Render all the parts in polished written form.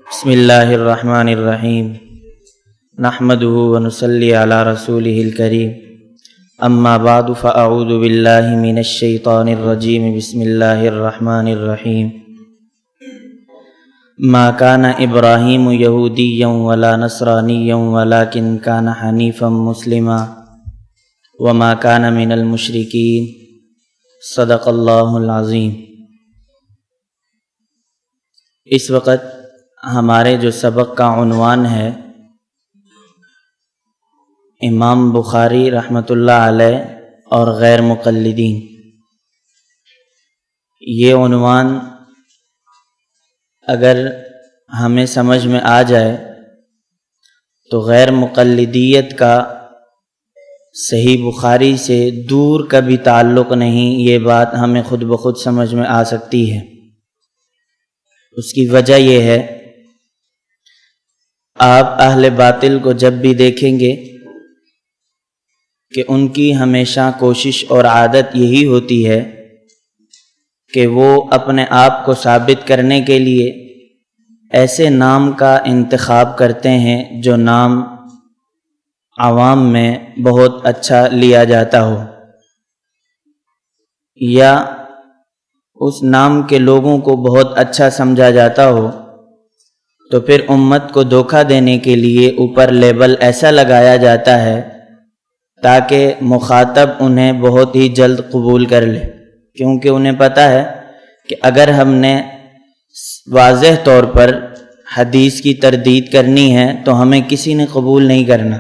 بسم اللہ الرحمن الرحیم نحمده ونصلی علی رسولہ الکریم اما بعد فاعوذ باللہ من الشیطان الرجیم بسم اللہ الرحمن الرحیم ما کان ابراہیم یہودیا ولا نصرانیا ولکن کان حنیفا مسلما وما کان من المشرکین صدق اللہ العظیم۔ اس وقت ہمارے جو سبق کا عنوان ہے امام بخاری رحمۃ اللہ علیہ اور غیر مقلدین، یہ عنوان اگر ہمیں سمجھ میں آ جائے تو غیر مقلدیت کا صحیح بخاری سے دور کا بھی تعلق نہیں، یہ بات ہمیں خود بخود سمجھ میں آ سکتی ہے۔ اس کی وجہ یہ ہے، آپ اہل باطل کو جب بھی دیکھیں گے کہ ان کی ہمیشہ کوشش اور عادت یہی ہوتی ہے کہ وہ اپنے آپ کو ثابت کرنے کے لیے ایسے نام کا انتخاب کرتے ہیں جو نام عوام میں بہت اچھا لیا جاتا ہو، یا اس نام کے لوگوں کو بہت اچھا سمجھا جاتا ہو، تو پھر امت کو دھوکہ دینے کے لیے اوپر لیبل ایسا لگایا جاتا ہے تاکہ مخاطب انہیں بہت ہی جلد قبول کر لے، کیونکہ انہیں پتہ ہے کہ اگر ہم نے واضح طور پر حدیث کی تردید کرنی ہے تو ہمیں کسی نے قبول نہیں کرنا،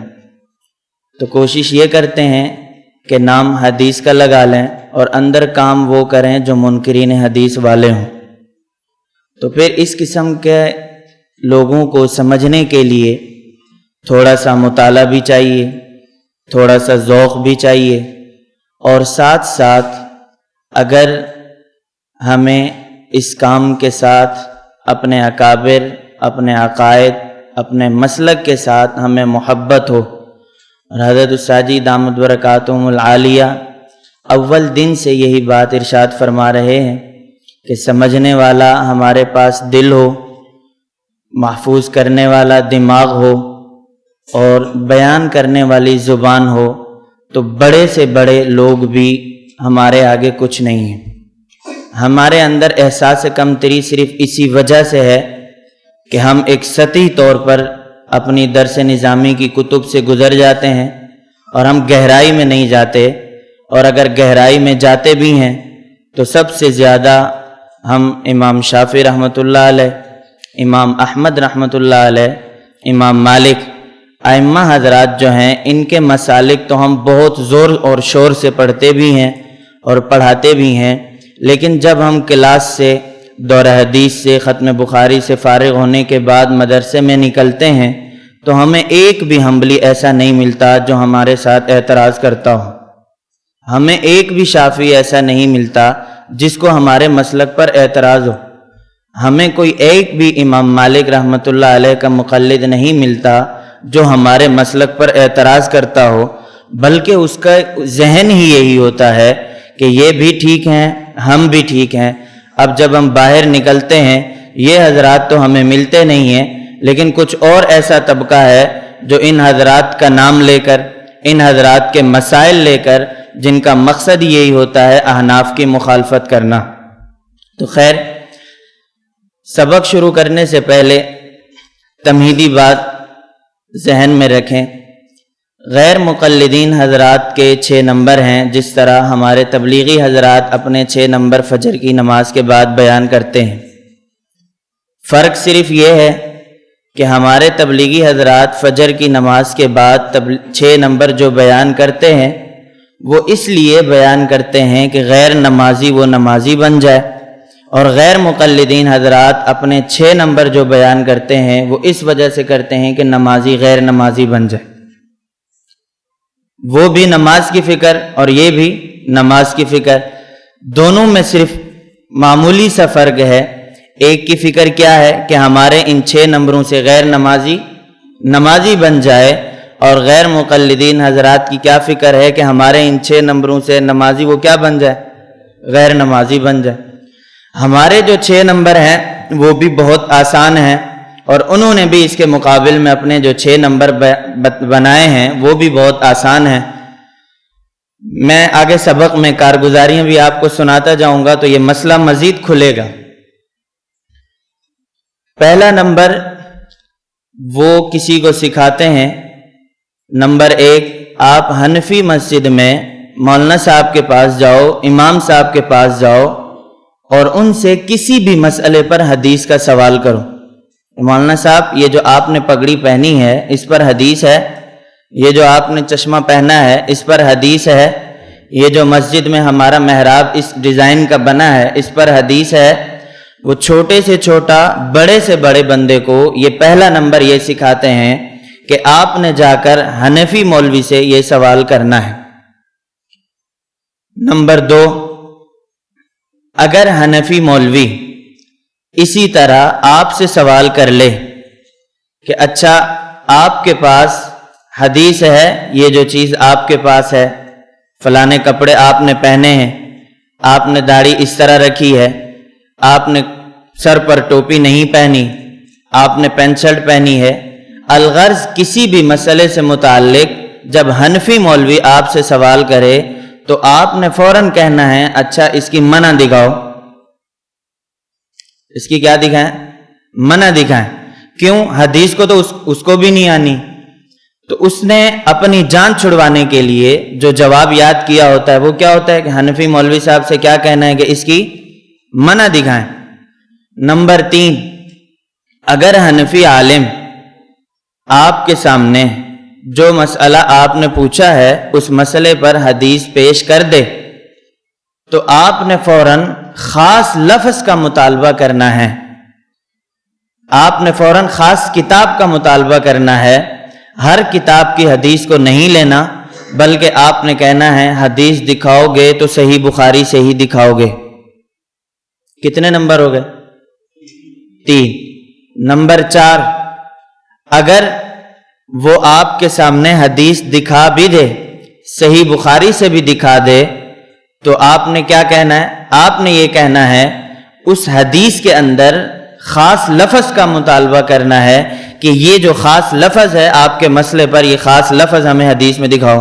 تو کوشش یہ کرتے ہیں کہ نام حدیث کا لگا لیں اور اندر کام وہ کریں جو منکرین حدیث والے ہوں۔ تو پھر اس قسم کے لوگوں کو سمجھنے کے لیے تھوڑا سا مطالعہ بھی چاہیے، تھوڑا سا ذوق بھی چاہیے، اور ساتھ ساتھ اگر ہمیں اس کام کے ساتھ اپنے اکابر، اپنے عقائد، اپنے مسلک کے ساتھ ہمیں محبت ہو، اور حضرت الساجی دامت برکاتہم العالیہ اول دن سے یہی بات ارشاد فرما رہے ہیں کہ سمجھنے والا ہمارے پاس دل ہو، محفوظ کرنے والا دماغ ہو، اور بیان کرنے والی زبان ہو، تو بڑے سے بڑے لوگ بھی ہمارے آگے کچھ نہیں ہیں۔ ہمارے اندر احساس کمتری صرف اسی وجہ سے ہے کہ ہم ایک سطحی طور پر اپنی درس نظامی کی کتب سے گزر جاتے ہیں اور ہم گہرائی میں نہیں جاتے، اور اگر گہرائی میں جاتے بھی ہیں تو سب سے زیادہ ہم امام شافعی رحمۃ اللہ علیہ، امام احمد رحمۃ اللہ علیہ، امام مالک، ائمہ حضرات جو ہیں ان کے مسالک تو ہم بہت زور اور شور سے پڑھتے بھی ہیں اور پڑھاتے بھی ہیں، لیکن جب ہم کلاس سے، دور حدیث سے، ختم بخاری سے فارغ ہونے کے بعد مدرسے میں نکلتے ہیں تو ہمیں ایک بھی حنبلی ایسا نہیں ملتا جو ہمارے ساتھ اعتراض کرتا ہو، ہمیں ایک بھی شافعی ایسا نہیں ملتا جس کو ہمارے مسلک پر اعتراض ہو، ہمیں کوئی ایک بھی امام مالک رحمۃ اللہ علیہ کا مقلد نہیں ملتا جو ہمارے مسلک پر اعتراض کرتا ہو، بلکہ اس کا ذہن ہی یہی ہوتا ہے کہ یہ بھی ٹھیک ہیں، ہم بھی ٹھیک ہیں۔ اب جب ہم باہر نکلتے ہیں یہ حضرات تو ہمیں ملتے نہیں ہیں، لیکن کچھ اور ایسا طبقہ ہے جو ان حضرات کا نام لے کر، ان حضرات کے مسائل لے کر، جن کا مقصد یہی ہوتا ہے احناف کی مخالفت کرنا۔ تو خیر، سبق شروع کرنے سے پہلے تمہیدی بات ذہن میں رکھیں، غیر مقلدین حضرات کے 6 نمبر ہیں، جس طرح ہمارے تبلیغی حضرات اپنے 6 نمبر فجر کی نماز کے بعد بیان کرتے ہیں۔ فرق صرف یہ ہے کہ ہمارے تبلیغی حضرات فجر کی نماز کے بعد 6 نمبر جو بیان کرتے ہیں وہ اس لیے بیان کرتے ہیں کہ غیر نمازی وہ نمازی بن جائے، اور غیر مقلدین حضرات اپنے 6 نمبر جو بیان کرتے ہیں وہ اس وجہ سے کرتے ہیں کہ نمازی غیر نمازی بن جائے۔ وہ بھی نماز کی فکر اور یہ بھی نماز کی فکر، دونوں میں صرف معمولی سا فرق ہے۔ ایک کی فکر کیا ہے کہ ہمارے ان 6 نمبروں سے غیر نمازی نمازی بن جائے، اور غیر مقلدین حضرات کی کیا فکر ہے کہ ہمارے ان 6 نمبروں سے نمازی وہ کیا بن جائے، غیر نمازی بن جائے۔ ہمارے جو 6 نمبر ہیں وہ بھی بہت آسان ہیں، اور انہوں نے بھی اس کے مقابل میں اپنے جو 6 نمبر بنائے ہیں وہ بھی بہت آسان ہیں۔ میں آگے سبق میں کارگزاریاں بھی آپ کو سناتا جاؤں گا تو یہ مسئلہ مزید کھلے گا۔ پہلا نمبر وہ کسی کو سکھاتے ہیں، نمبر 1، آپ حنفی مسجد میں مولانا صاحب کے پاس جاؤ، امام صاحب کے پاس جاؤ اور ان سے کسی بھی مسئلے پر حدیث کا سوال کرو۔ مولانا صاحب، یہ جو آپ نے پگڑی پہنی ہے اس پر حدیث ہے، یہ جو آپ نے چشمہ پہنا ہے اس پر حدیث ہے، یہ جو مسجد میں ہمارا محراب اس ڈیزائن کا بنا ہے اس پر حدیث ہے۔ وہ چھوٹے سے چھوٹا، بڑے سے بڑے بندے کو یہ پہلا نمبر یہ سکھاتے ہیں کہ آپ نے جا کر حنفی مولوی سے یہ سوال کرنا ہے۔ نمبر 2، اگر حنفی مولوی اسی طرح آپ سے سوال کر لے کہ اچھا آپ کے پاس حدیث ہے، یہ جو چیز آپ کے پاس ہے، فلانے کپڑے آپ نے پہنے ہیں، آپ نے داڑھی اس طرح رکھی ہے، آپ نے سر پر ٹوپی نہیں پہنی، آپ نے پینٹ شرٹ پہنی ہے، الغرض کسی بھی مسئلے سے متعلق جب حنفی مولوی آپ سے سوال کرے تو آپ نے فوراً کہنا ہے اچھا اس کی منع دکھاؤ۔ اس کی کیا دکھائیں؟ منع دکھائیں۔ کیوں؟ حدیث کو تو اس کو بھی نہیں آنی، تو اس نے اپنی جان چھڑوانے کے لیے جو جواب یاد کیا ہوتا ہے وہ کیا ہوتا ہے کہ حنفی مولوی صاحب سے کیا کہنا ہے کہ اس کی منع دکھائیں۔ نمبر 3، اگر حنفی عالم آپ کے سامنے جو مسئلہ آپ نے پوچھا ہے اس مسئلے پر حدیث پیش کر دے تو آپ نے فوراً خاص لفظ کا مطالبہ کرنا ہے، آپ نے فوراً خاص کتاب کا مطالبہ کرنا ہے۔ ہر کتاب کی حدیث کو نہیں لینا بلکہ آپ نے کہنا ہے حدیث دکھاؤ گے تو صحیح بخاری سے ہی دکھاؤ گے۔ کتنے نمبر ہو گئے؟ 3۔ نمبر 4، اگر وہ آپ کے سامنے حدیث دکھا بھی دے، صحیح بخاری سے بھی دکھا دے، تو آپ نے کیا کہنا ہے؟ آپ نے یہ کہنا ہے اس حدیث کے اندر خاص لفظ کا مطالبہ کرنا ہے کہ یہ جو خاص لفظ ہے آپ کے مسئلے پر، یہ خاص لفظ ہمیں حدیث میں دکھاؤ۔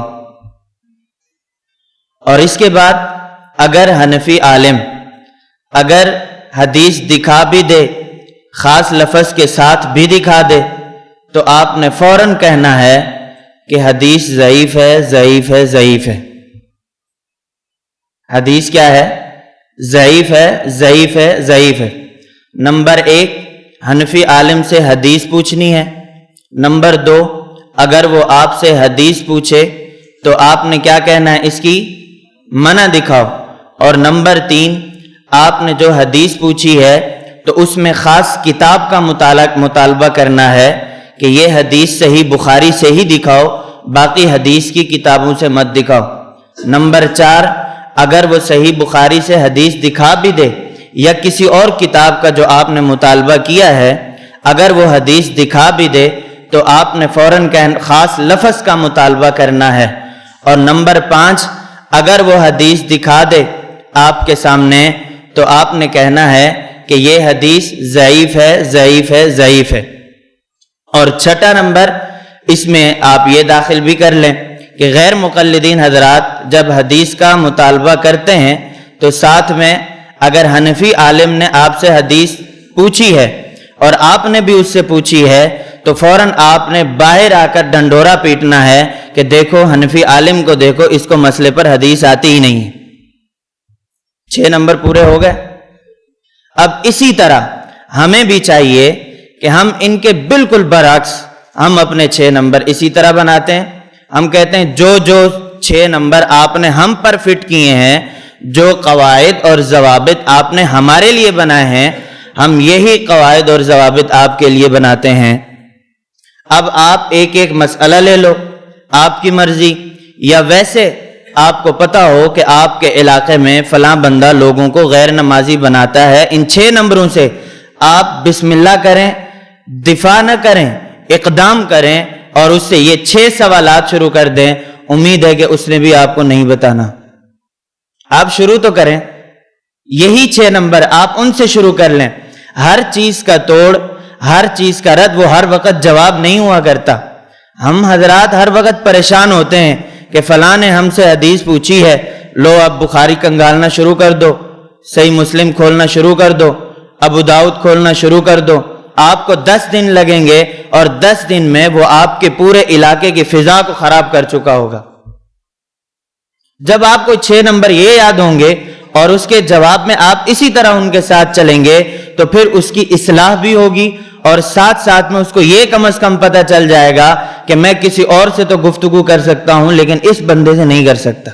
اور اس کے بعد اگر حنفی عالم اگر حدیث دکھا بھی دے، خاص لفظ کے ساتھ بھی دکھا دے، تو آپ نے فوراً کہنا ہے کہ حدیث ضعیف ہے، ضعیف ہے، ضعیف ہے۔ حدیث کیا ہے؟ ضعیف ہے، ضعیف ہے، ضعیف ہے۔ نمبر 1، حنفی عالم سے حدیث پوچھنی ہے۔ نمبر 2، اگر وہ آپ سے حدیث پوچھے تو آپ نے کیا کہنا ہے؟ اس کی منع دکھاؤ۔ اور نمبر 3، آپ نے جو حدیث پوچھی ہے تو اس میں خاص کتاب کا مطالبہ کرنا ہے کہ یہ حدیث صحیح بخاری سے ہی دکھاؤ، باقی حدیث کی کتابوں سے مت دکھاؤ۔ نمبر 4، اگر وہ صحیح بخاری سے حدیث دکھا بھی دے یا کسی اور کتاب کا جو آپ نے مطالبہ کیا ہے اگر وہ حدیث دکھا بھی دے تو آپ نے فوراً خاص لفظ کا مطالبہ کرنا ہے۔ اور نمبر 5، اگر وہ حدیث دکھا دے آپ کے سامنے تو آپ نے کہنا ہے کہ یہ حدیث ضعیف ہے، ضعیف ہے، ضعیف ہے۔ اور 6 نمبر اس میں آپ یہ داخل بھی کر لیں کہ غیر مقلدین حضرات جب حدیث کا مطالبہ کرتے ہیں تو ساتھ میں اگر حنفی عالم نے آپ سے حدیث پوچھی ہے اور آپ نے بھی اس سے پوچھی ہے تو فوراً آپ نے باہر آ کر ڈنڈورا پیٹنا ہے کہ دیکھو حنفی عالم کو دیکھو، اس کو مسئلے پر حدیث آتی ہی نہیں ہے۔ 6 نمبر پورے ہو گئے۔ اب اسی طرح ہمیں بھی چاہیے کہ ہم ان کے بالکل برعکس ہم اپنے 6 نمبر اسی طرح بناتے ہیں۔ ہم کہتے ہیں جو 6 نمبر آپ نے ہم پر فٹ کیے ہیں، جو قواعد اور ضوابط آپ نے ہمارے لیے بنائے ہیں، ہم یہی قواعد اور ضوابط آپ کے لیے بناتے ہیں۔ اب آپ ایک ایک مسئلہ لے لو، آپ کی مرضی، یا ویسے آپ کو پتا ہو کہ آپ کے علاقے میں فلاں بندہ لوگوں کو غیر نمازی بناتا ہے، ان 6 نمبروں سے آپ بسم اللہ کریں، دفاع نہ کریں، اقدام کریں اور اس سے یہ 6 سوالات شروع کر دیں۔ امید ہے کہ اس نے بھی آپ کو نہیں بتانا، آپ شروع تو کریں۔ یہی 6 نمبر آپ ان سے شروع کر لیں۔ ہر چیز کا توڑ ہر چیز کا رد وہ ہر وقت جواب نہیں ہوا کرتا۔ ہم حضرات ہر وقت پریشان ہوتے ہیں کہ فلاں نے ہم سے حدیث پوچھی ہے، لو اب بخاری کنگالنا شروع کر دو، صحیح مسلم کھولنا شروع کر دو، ابو داؤد کھولنا شروع کر دو۔ آپ کو 10 دن لگیں گے اور 10 دن میں وہ آپ کے پورے علاقے کی فضا کو خراب کر چکا ہوگا۔ جب آپ کو 6 نمبر یہ یاد ہوں گے اور اس کے جواب میں آپ اسی طرح ان کے ساتھ چلیں گے تو پھر اس کی اصلاح بھی ہوگی، اور ساتھ ساتھ میں اس کو یہ کم از کم پتہ چل جائے گا کہ میں کسی اور سے تو گفتگو کر سکتا ہوں لیکن اس بندے سے نہیں کر سکتا۔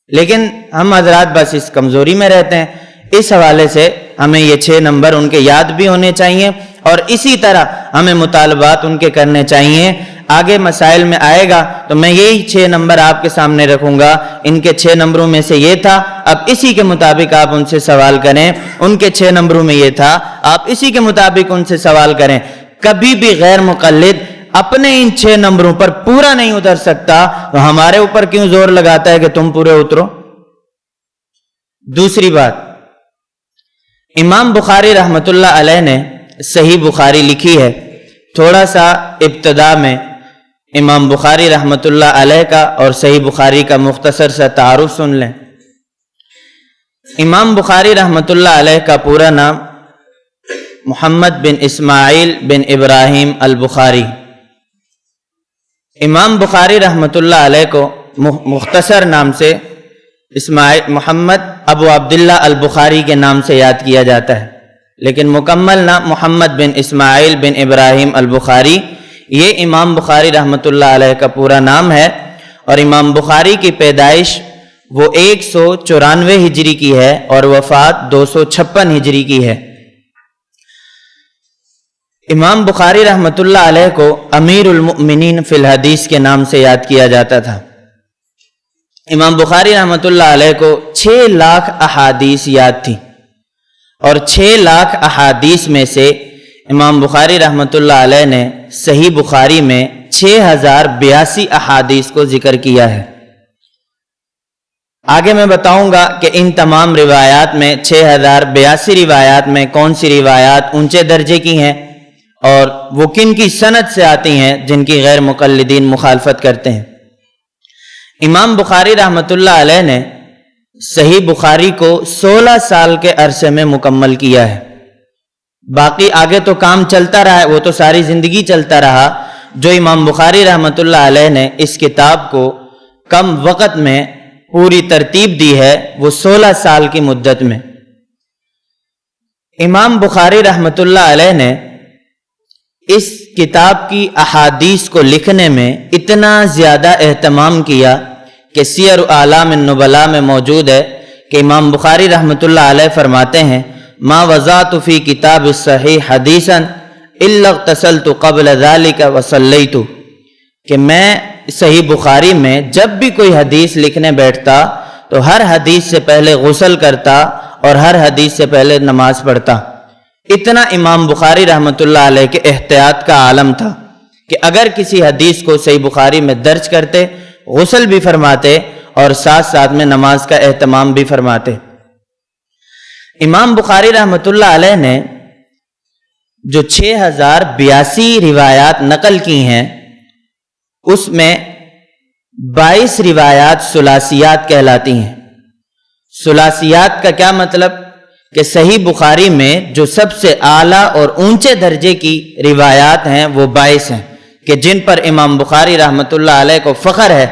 لیکن ہم حضرات بس اس کمزوری میں رہتے ہیں۔ اس حوالے سے ہمیں یہ 6 نمبر ان کے یاد بھی ہونے چاہیے، اور اسی طرح ہمیں مطالبات ان کے کرنے چاہیے۔ آگے مسائل میں آئے گا تو میں یہی 6 نمبر آپ کے سامنے رکھوں گا۔ ان کے 6 نمبروں میں سے یہ تھا، اب اسی کے مطابق آپ ان سے سوال کریں۔ ان کے 6 نمبروں میں یہ تھا، آپ اسی کے مطابق ان سے سوال کریں۔ کبھی بھی غیر مقلد اپنے ان 6 نمبروں پر پورا نہیں اتر سکتا تو ہمارے اوپر کیوں زور لگاتا ہے کہ تم پورے اترو؟ دوسری بات، امام بخاری رحمت اللہ علیہ نے صحیح بخاری لکھی ہے۔ تھوڑا سا ابتدا میں امام بخاری رحمت اللہ علیہ کا اور صحیح بخاری کا مختصر سا تعارف سن لیں۔ امام بخاری رحمت اللہ علیہ کا پورا نام محمد بن اسماعیل بن ابراہیم البخاری۔ امام بخاری رحمت اللہ علیہ کو مختصر نام سے محمد ابو عبداللہ البخاری کے نام سے یاد کیا جاتا ہے، لیکن مکمل نام محمد بن اسماعیل بن ابراہیم البخاری، یہ امام بخاری رحمت اللہ علیہ کا پورا نام ہے۔ اور امام بخاری کی پیدائش وہ 194 ہجری کی ہے اور وفات 256 ہجری کی ہے۔ امام بخاری رحمت اللہ علیہ کو امیر المؤمنین فی الحدیث کے نام سے یاد کیا جاتا تھا۔ امام بخاری رحمت اللہ علیہ کو 6 لاکھ احادیث یاد تھی، اور 6 لاکھ احادیث میں سے امام بخاری رحمت اللہ علیہ نے صحیح بخاری میں 6082 احادیث کو ذکر کیا ہے۔ آگے میں بتاؤں گا کہ ان تمام روایات میں 6082 روایات میں کون سی روایات اونچے درجے کی ہیں اور وہ کن کی سند سے آتی ہیں جن کی غیر مقلدین مخالفت کرتے ہیں۔ امام بخاری رحمت اللہ علیہ نے صحیح بخاری کو 16 سال کے عرصے میں مکمل کیا ہے۔ باقی آگے تو کام چلتا رہا ہے، وہ تو ساری زندگی چلتا رہا۔ جو امام بخاری رحمت اللہ علیہ نے اس کتاب کو کم وقت میں پوری ترتیب دی ہے وہ 16 سال کی مدت میں۔ امام بخاری رحمت اللہ علیہ نے اس کتاب کی احادیث کو لکھنے میں اتنا زیادہ اہتمام کیا کہ سیر اعلام النبلاء میں موجود ہے کہ امام بخاری رحمت اللہ علیہ فرماتے ہیں، ما وضعت فی کتاب الصحیح حدیثا الا اغتسلت قبل ذلك وصلیت، کہ میں صحیح بخاری میں جب بھی کوئی حدیث لکھنے بیٹھتا تو ہر حدیث سے پہلے غسل کرتا اور ہر حدیث سے پہلے نماز پڑھتا۔ اتنا امام بخاری رحمت اللہ علیہ کے احتیاط کا عالم تھا کہ اگر کسی حدیث کو صحیح بخاری میں درج کرتے، غسل بھی فرماتے اور ساتھ ساتھ میں نماز کا اہتمام بھی فرماتے۔ امام بخاری رحمت اللہ علیہ نے جو 6082 روایات نقل کی ہیں اس میں 22 روایات ثلاثیات کہلاتی ہیں۔ ثلاثیات کا کیا مطلب؟ کہ صحیح بخاری میں جو سب سے اعلیٰ اور اونچے درجے کی روایات ہیں وہ 22 ہیں کہ جن پر امام بخاری رحمت اللہ علیہ کو فخر ہے۔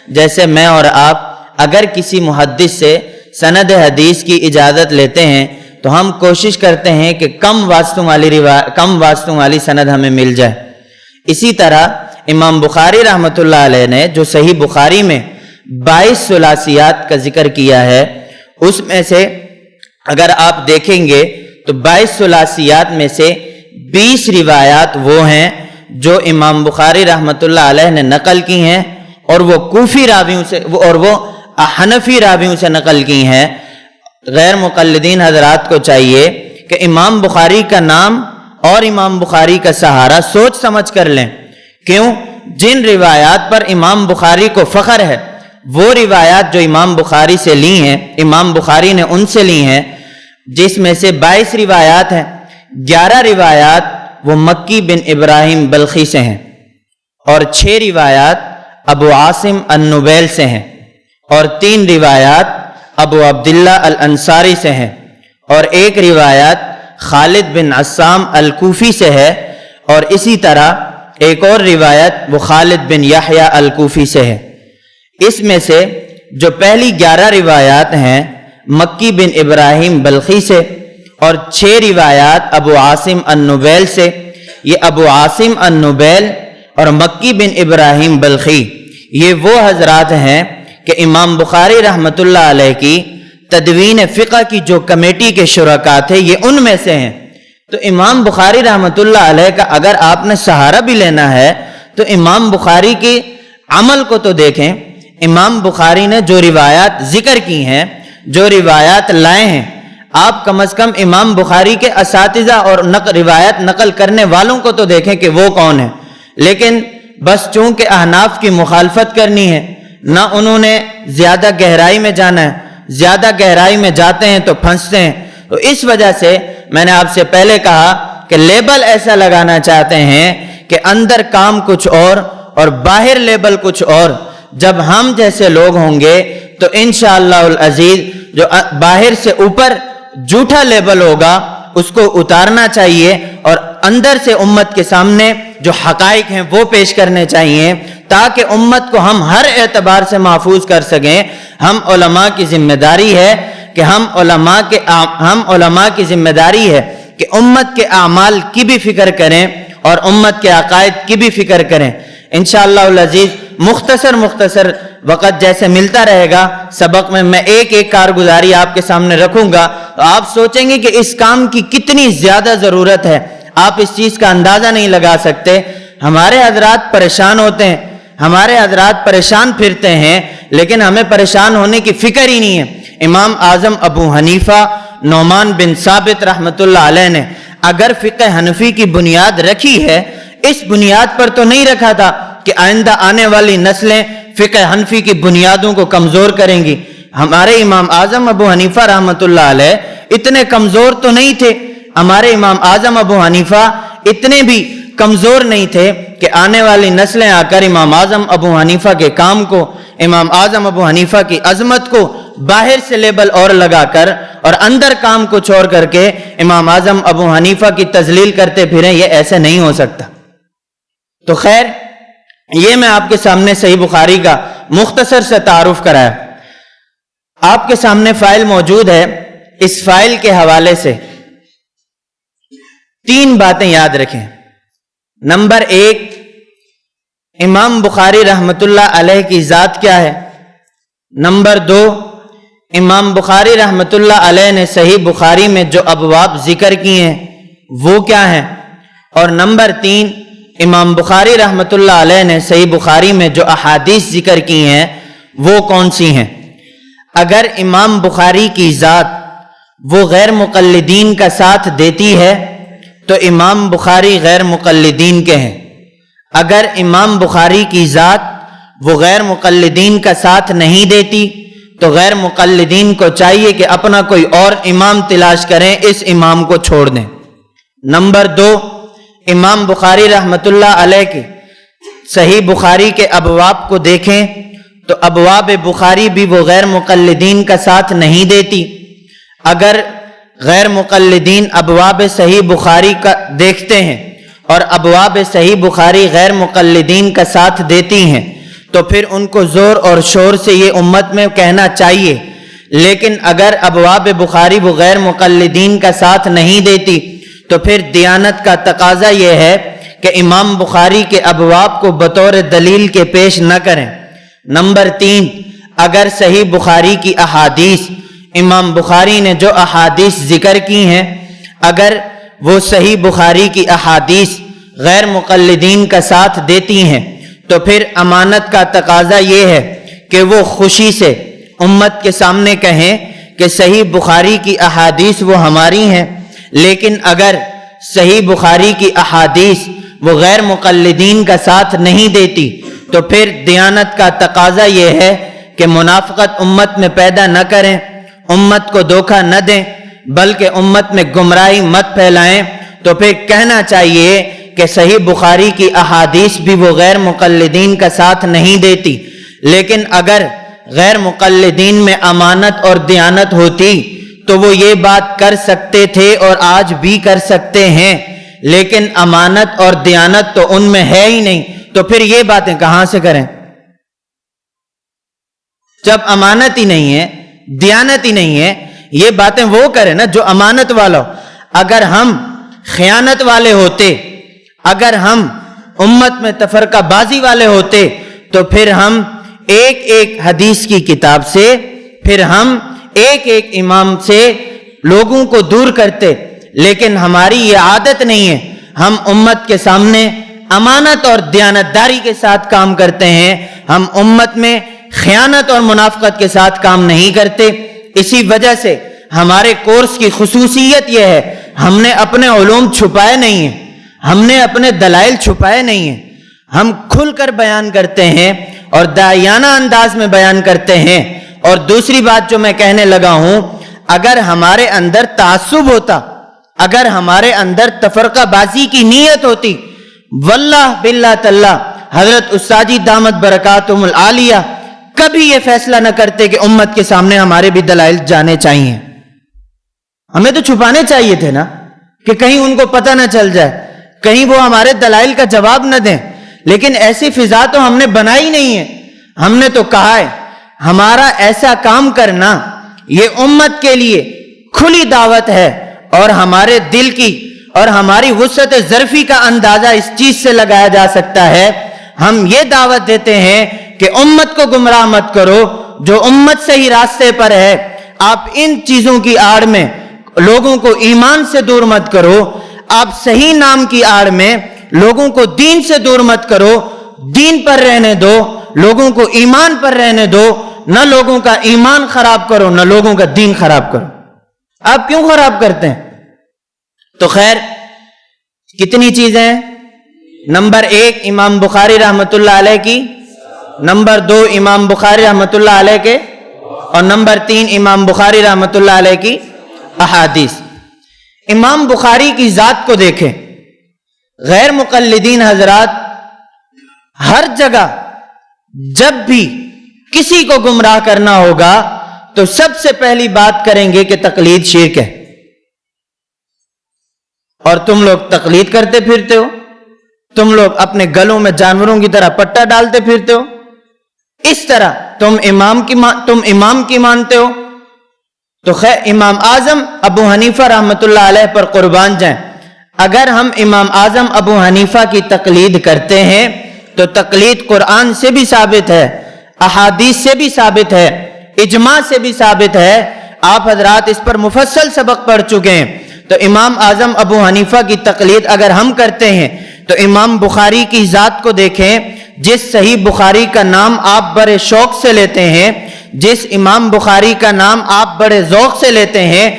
جیسے میں اور آپ اگر کسی محدث سے سند حدیث کی اجازت لیتے ہیں تو ہم کوشش کرتے ہیں کہ کم واسطوں والی سند ہمیں مل جائے۔ اسی طرح امام بخاری رحمت اللہ علیہ نے جو صحیح بخاری میں 22 ثلاثیات کا ذکر کیا ہے اس میں سے اگر آپ دیکھیں گے تو 22 ثلاثیات میں سے 20 روایات وہ ہیں جو امام بخاری رحمت اللہ علیہ نے نقل کی ہیں اور وہ کوفی راویوں سے اور وہ حنفی راویوں سے نقل کی ہیں۔ غیر مقلدین حضرات کو چاہیے کہ امام بخاری کا نام اور امام بخاری کا سہارا سوچ سمجھ کر لیں۔ کیوں؟ جن روایات پر امام بخاری کو فخر ہے وہ روایات جو امام بخاری سے لی ہیں، امام بخاری نے ان سے لی ہیں، جس میں سے 22 روایات ہیں 11 روایات وہ مکی بن ابراہیم بلخی سے ہیں، اور 6 روایات ابو عاصم النبیل سے ہیں، اور 3 روایات ابو عبداللہ الانصاری سے ہیں، اور 1 روایت خالد بن عصام الکوفی سے ہے، اور اسی طرح ایک اور روایت وہ خالد بن یحییٰ الکوفی سے ہے۔ اس میں سے جو پہلی 11 روایات ہیں مکی بن ابراہیم بلخی سے، اور 6 روایات ابو عاصم النبیل سے، یہ ابو عاصم النبیل اور مکی بن ابراہیم بلخی یہ وہ حضرات ہیں کہ امام بخاری رحمۃ اللہ علیہ کی تدوین فقہ کی جو کمیٹی کے شرکاء تھے یہ ان میں سے ہیں۔ تو امام بخاری رحمۃ اللہ علیہ کا اگر آپ نے سہارا بھی لینا ہے تو امام بخاری کی عمل کو تو دیکھیں۔ امام بخاری نے جو روایات ذکر کی ہیں، جو روایات لائے ہیں، آپ کم از کم امام بخاری کے اساتذہ اور روایت نقل کرنے والوں کو تو دیکھیں کہ وہ کون ہیں۔ لیکن بس چونکہ احناف کی مخالفت کرنی ہے، نہ انہوں نے زیادہ گہرائی میں جانا ہے، زیادہ گہرائی میں جاتے ہیں تو پھنستے ہیں۔ تو اس وجہ سے میں نے آپ سے پہلے کہا کہ لیبل ایسا لگانا چاہتے ہیں کہ اندر کام کچھ اور باہر لیبل کچھ اور۔ جب ہم جیسے لوگ ہوں گے تو انشاءاللہ العزیز جو باہر سے اوپر جھوٹا لیبل ہوگا اس کو اتارنا چاہیے، اور اندر سے امت کے سامنے جو حقائق ہیں وہ پیش کرنے چاہیے، تاکہ امت کو ہم ہر اعتبار سے محفوظ کر سکیں۔ ہم علماء کی ذمہ داری ہے کہ ہم علماء کی ذمہ داری ہے کہ امت کے اعمال کی بھی فکر کریں اور امت کے عقائد کی بھی فکر کریں۔ انشاءاللہ العزیز مختصر وقت جیسے ملتا رہے گا سبق میں ایک کارگزاری آپ کے سامنے رکھوں گا، تو آپ سوچیں گے کہ اس کام کی کتنی زیادہ ضرورت ہے۔ آپ اس چیز کا اندازہ نہیں لگا سکتے۔ ہمارے حضرات پریشان ہوتے ہیں، ہمارے حضرات پریشان پھرتے ہیں، لیکن ہمیں پریشان ہونے کی فکر ہی نہیں ہے۔ امام اعظم ابو حنیفہ نعمان بن ثابت رحمۃ اللہ علیہ نے اگر فقہ حنفی کی بنیاد رکھی ہے، اس بنیاد پر تو نہیں رکھا تھا کہ آئندہ آنے والی نسلیں فقہ حنفی کی بنیادوں کو کمزور کریں گی۔ ہمارے امام اعظم ابو حنیفہ رحمۃ اللہ علیہ اتنے کمزور تو نہیں تھے، ہمارے امام اعظم ابو حنیفہ اتنے بھی کمزور نہیں تھے کہ آنے والی نسلیں آ کر امام اعظم ابو حنیفہ کے کام کو، امام اعظم ابو حنیفہ کی عظمت کو باہر سے لیبل اور لگا کر اور اندر کام کو چھوڑ کر کے امام اعظم ابو حنیفہ کی تذلیل کرتے پھریں، یہ ایسے نہیں ہو سکتا۔ تو خیر، یہ میں آپ کے سامنے صحیح بخاری کا مختصر سے تعارف کرایا۔ آپ کے سامنے فائل موجود ہے، اس فائل کے حوالے سے 3 باتیں یاد رکھیں۔ نمبر 1، امام بخاری رحمۃ اللہ علیہ کی ذات کیا ہے۔ نمبر 2، امام بخاری رحمۃ اللہ علیہ نے صحیح بخاری میں جو ابواب ذکر کیے ہیں وہ کیا ہیں۔ اور نمبر 3، امام بخاری رحمۃ اللہ علیہ نے صحیح بخاری میں جو احادیث ذکر کی ہیں وہ کون سی ہیں۔ اگر امام بخاری کی ذات وہ غیر مقلدین کا ساتھ دیتی ہے تو امام بخاری غیر مقلدین کے ہیں۔ اگر امام بخاری کی ذات وہ غیر مقلدین کا ساتھ نہیں دیتی تو غیر مقلدین کو چاہیے کہ اپنا کوئی اور امام تلاش کریں، اس امام کو چھوڑ دیں۔ نمبر 2، امام بخاری رحمۃ اللہ علیہ کے صحیح بخاری کے ابواب کو دیکھیں تو ابواب بخاری بھی وہ غیر مقلدین کا ساتھ نہیں دیتی۔ اگر غیر مقلدین ابواب صحیح بخاری کا دیکھتے ہیں اور ابواب صحیح بخاری غیر مقلدین کا ساتھ دیتی ہیں تو پھر ان کو زور اور شور سے یہ امت میں کہنا چاہیے۔ لیکن اگر ابواب بخاری وہ غیر مقلدین کا ساتھ نہیں دیتی تو پھر دیانت کا تقاضا یہ ہے کہ امام بخاری کے ابواب کو بطور دلیل کے پیش نہ کریں۔ نمبر 3، اگر صحیح بخاری کی احادیث، امام بخاری نے جو احادیث ذکر کی ہیں، اگر وہ صحیح بخاری کی احادیث غیر مقلدین کا ساتھ دیتی ہیں تو پھر امانت کا تقاضا یہ ہے کہ وہ خوشی سے امت کے سامنے کہیں کہ صحیح بخاری کی احادیث وہ ہماری ہیں، لیکن اگر صحیح بخاری کی احادیث وہ غیر مقلدین کا ساتھ نہیں دیتی تو پھر دیانت کا تقاضا یہ ہے کہ منافقت امت میں پیدا نہ کریں، امت کو دھوکہ نہ دیں، بلکہ امت میں گمراہی مت پھیلائیں تو پھر کہنا چاہیے کہ صحیح بخاری کی احادیث بھی وہ غیر مقلدین کا ساتھ نہیں دیتی، لیکن اگر غیر مقلدین میں امانت اور دیانت ہوتی تو وہ یہ بات کر سکتے تھے اور آج بھی کر سکتے ہیں، لیکن امانت اور دیانت تو ان میں ہے ہی نہیں، تو پھر یہ باتیں کہاں سے کریں؟ جب امانت ہی نہیں ہے، دیانت ہی نہیں ہے، یہ باتیں وہ کریں نا جو امانت والا ہو۔ اگر ہم خیانت والے ہوتے، اگر ہم امت میں تفرقہ بازی والے ہوتے تو پھر ہم ایک ایک حدیث کی کتاب سے، پھر ہم ایک ایک امام سے لوگوں کو دور کرتے، لیکن ہماری یہ عادت نہیں ہے۔ ہم امت کے سامنے امانت اور دیانتداری کے ساتھ کام کرتے ہیں، ہم امت میں خیانت اور منافقت کے ساتھ کام نہیں کرتے۔ اسی وجہ سے ہمارے کورس کی خصوصیت یہ ہے، ہم نے اپنے علوم چھپائے نہیں ہیں، ہم نے اپنے دلائل چھپائے نہیں ہیں، ہم کھل کر بیان کرتے ہیں اور داعیانہ انداز میں بیان کرتے ہیں۔ اور دوسری بات جو میں کہنے لگا ہوں، اگر ہمارے اندر تعصب ہوتا، اگر ہمارے اندر تفرقہ بازی کی نیت ہوتی، واللہ باللہ تاللہ حضرت استاذی دامت برکاتہم العالیہ کبھی یہ فیصلہ نہ کرتے کہ امت کے سامنے ہمارے بھی دلائل جانے چاہیے۔ ہمیں تو چھپانے چاہیے تھے نا، کہ کہیں ان کو پتہ نہ چل جائے، کہیں وہ ہمارے دلائل کا جواب نہ دیں، لیکن ایسی فضا تو ہم نے بنائی نہیں ہے۔ ہم نے تو کہا ہے ہمارا ایسا کام کرنا یہ امت کے لیے کھلی دعوت ہے، اور ہمارے دل کی اور ہماری وسعت ظرفی کا اندازہ اس چیز سے لگایا جا سکتا ہے۔ ہم یہ دعوت دیتے ہیں کہ امت کو گمراہ مت کرو، جو امت صحیح راستے پر ہے آپ ان چیزوں کی آڑ میں لوگوں کو ایمان سے دور مت کرو، آپ صحیح نام کی آڑ میں لوگوں کو دین سے دور مت کرو، دین پر رہنے دو، لوگوں کو ایمان پر رہنے دو، نہ لوگوں کا ایمان خراب کرو نہ لوگوں کا دین خراب کرو۔ آپ کیوں خراب کرتے ہیں؟ تو خیر کتنی چیزیں ہیں؟ نمبر 1 امام بخاری رحمۃ اللہ علیہ کی، نمبر 2 امام بخاری رحمۃ اللہ علیہ کے، اور نمبر 3 امام بخاری رحمۃ اللہ علیہ کی احادیث۔ امام بخاری کی ذات کو دیکھیں، غیر مقلدین حضرات ہر جگہ جب بھی کسی کو گمراہ کرنا ہوگا تو سب سے پہلی بات کریں گے کہ تقلید شرک ہے، اور تم لوگ تقلید کرتے پھرتے ہو، تم لوگ اپنے گلوں میں جانوروں کی طرح پٹا ڈالتے پھرتے ہو، اس طرح تم امام کی مانتے ہو۔ تو خیر امام اعظم ابو حنیفہ رحمۃ اللہ علیہ پر قربان جائیں، اگر ہم امام اعظم ابو حنیفہ کی تقلید کرتے ہیں تو تقلید قرآن سے بھی ثابت ہے، احادیث سے بھی ثابت ہے، اجماع سے بھی ثابت ہے، آپ حضرات اس پر مفصل سبق پڑھ چکے ہیں۔ تو امام اعظم ابو حنیفہ کی تقلید اگر ہم کرتے ہیں تو امام بخاری کی ذات کو دیکھیں، جس صحیح بخاری کا نام آپ بڑے شوق سے لیتے ہیں، جس امام بخاری کا نام آپ بڑے ذوق سے لیتے ہیں،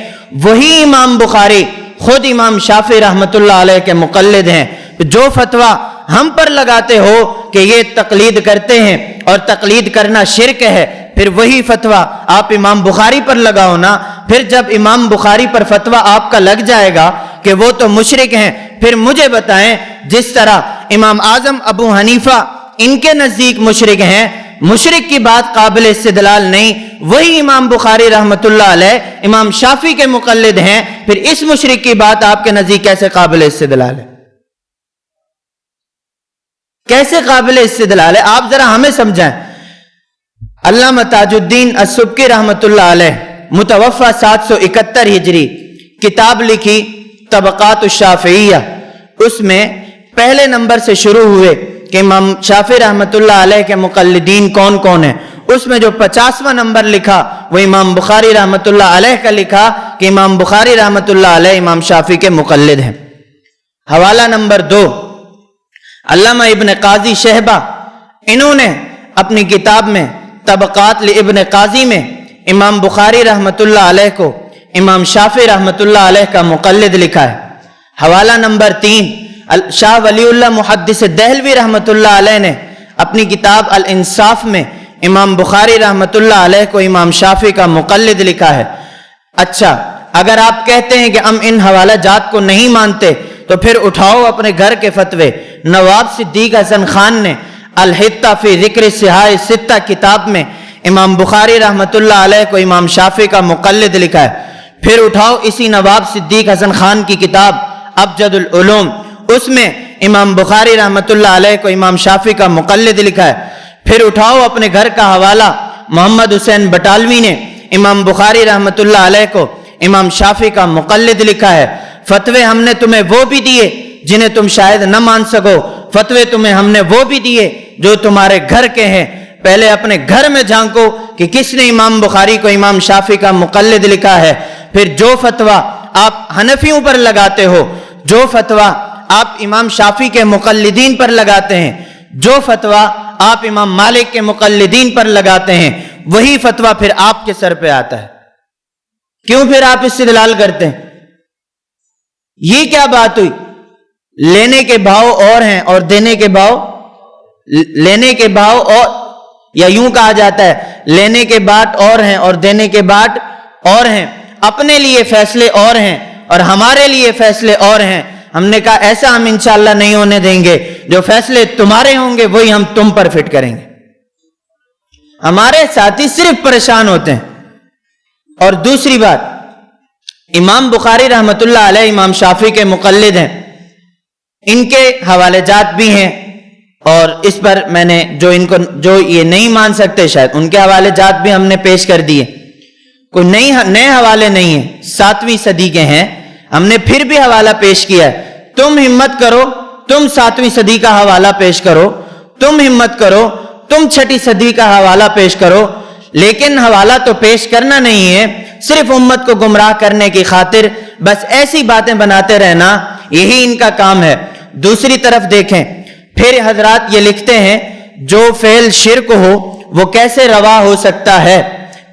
وہی امام بخاری خود امام شافعی رحمۃ اللہ علیہ کے مقلد ہیں۔ جو فتویٰ ہم پر لگاتے ہو کہ یہ تقلید کرتے ہیں اور تقلید کرنا شرک ہے، پھر وہی فتویٰ آپ امام بخاری پر لگاؤ نا۔ پھر جب امام بخاری پر فتویٰ آپ کا لگ جائے گا کہ وہ تو مشرک ہیں، پھر مجھے بتائیں جس طرح امام اعظم ابو حنیفہ ان کے نزدیک مشرک ہیں، مشرک کی بات قابل استدلال نہیں، وہی امام بخاری رحمۃ اللہ علیہ امام شافعی کے مقلد ہیں، پھر اس مشرک کی بات آپ کے نزدیک کیسے قابل استدلال ہے؟ کیسے قابل استدلال ہے؟ آپ ذرا ہمیں سمجھائیں۔ علامہ تاج الدین السبکی رحمۃ اللہ علیہ متوفی 771 ہجری کتاب لکھی طبقات الشافعیہ، اس میں پہلے نمبر سے شروع ہوئے کہ امام شافعی رحمۃ اللہ علیہ کے مقلدین کون کون ہیں، اس میں جو 50واں نمبر لکھا وہ امام بخاری رحمۃ اللہ علیہ کا لکھا کہ امام بخاری رحمۃ اللہ علیہ امام شافعی کے مقلد ہیں۔ حوالہ نمبر 2 علامہ ابن قاضی شہبہ، انہوں نے اپنی کتاب میں طبقات لابن قاضی میں امام بخاری رحمۃ اللہ علیہ کو امام شافعی رحمۃ اللہ علیہ کا مقلد لکھا ہے۔ حوالہ نمبر 3 شاہ ولی اللہ محدث دہلوی رحمۃ اللہ علیہ نے اپنی کتاب الانصاف میں امام بخاری رحمۃ اللہ علیہ کو امام شافعی کا مقلد لکھا ہے۔ اچھا، اگر آپ کہتے ہیں کہ ہم ان حوالہ جات کو نہیں مانتے تو پھر اٹھاؤ اپنے گھر کے فتوے۔ نواب صدیق حسن خان نے الحتہ فی ذکر صحاح ستہ کتاب میں امام بخاری رحمۃ اللہ علیہ کو امام شافعی کا مقلد لکھا ہے۔ پھر اٹھاؤ اسی نواب صدیق حسن خان کی کتاب ابجد العلوم، اس میں امام بخاری رحمۃ اللہ علیہ کو امام شافعی کا مقلد لکھا ہے۔ پھر اٹھاؤ اپنے گھر کا حوالہ، محمد حسین بٹالوی نے امام بخاری رحمۃ اللہ علیہ کو امام شافعی کا مقلد لکھا ہے۔ فتوے ہم نے تمہیں وہ بھی دیے جنہیں تم شاید نہ مان سکو، فتوے تمہیں ہم نے وہ بھی دیے جو تمہارے گھر کے ہیں۔ پہلے اپنے گھر میں جھانکو کہ کس نے امام بخاری کو امام شافعی کا مقلد لکھا ہے۔ پھر جو فتویٰ آپ حنفیوں پر لگاتے ہو، جو فتویٰ آپ امام شافعی کے مقلدین پر لگاتے ہیں، جو فتویٰ آپ امام مالک کے مقلدین پر لگاتے ہیں، وہی فتویٰ پھر آپ کے سر پہ آتا ہے۔ کیوں پھر آپ استدلال کرتے ہیں؟ یہ کیا بات ہوئی؟ لینے کے بھاؤ اور ہیں اور دینے کے بھاؤ، لینے کے بھاؤ اور، یا یوں کہا جاتا ہے لینے کے بعد اور ہیں اور دینے کے بعد اور ہیں۔ اپنے لیے فیصلے اور ہیں اور ہمارے لیے فیصلے اور ہیں۔ ہم نے کہا ایسا ہم انشاءاللہ نہیں ہونے دیں گے، جو فیصلے تمہارے ہوں گے وہی ہم تم پر فٹ کریں گے۔ ہمارے ساتھی صرف پریشان ہوتے ہیں۔ اور دوسری بات، امام بخاری رحمۃ اللہ علیہ امام شافعی کے مقلد ہیں، ان کے حوالے جات بھی ہیں، اور اس پر میں نے جو یہ نہیں مان سکتے شاید ان کے حوالے جات بھی ہم نے پیش کر دیے۔ کوئی نئے حوالے نہیں ہیں، 7ویں صدی کے ہیں، ہم نے پھر بھی حوالہ پیش کیا ہے۔ تم ہمت کرو، تم 7ویں صدی کا حوالہ پیش کرو، تم ہمت کرو، تم 6 صدی کا حوالہ پیش کرو، لیکن حوالہ تو پیش کرنا نہیں ہے، صرف امت کو گمراہ کرنے کی خاطر بس ایسی باتیں بناتے رہنا، یہی ان کا کام ہے۔ دوسری طرف دیکھیں، پھر حضرات یہ لکھتے ہیں جو فعل شرک ہو وہ کیسے روا ہو سکتا ہے۔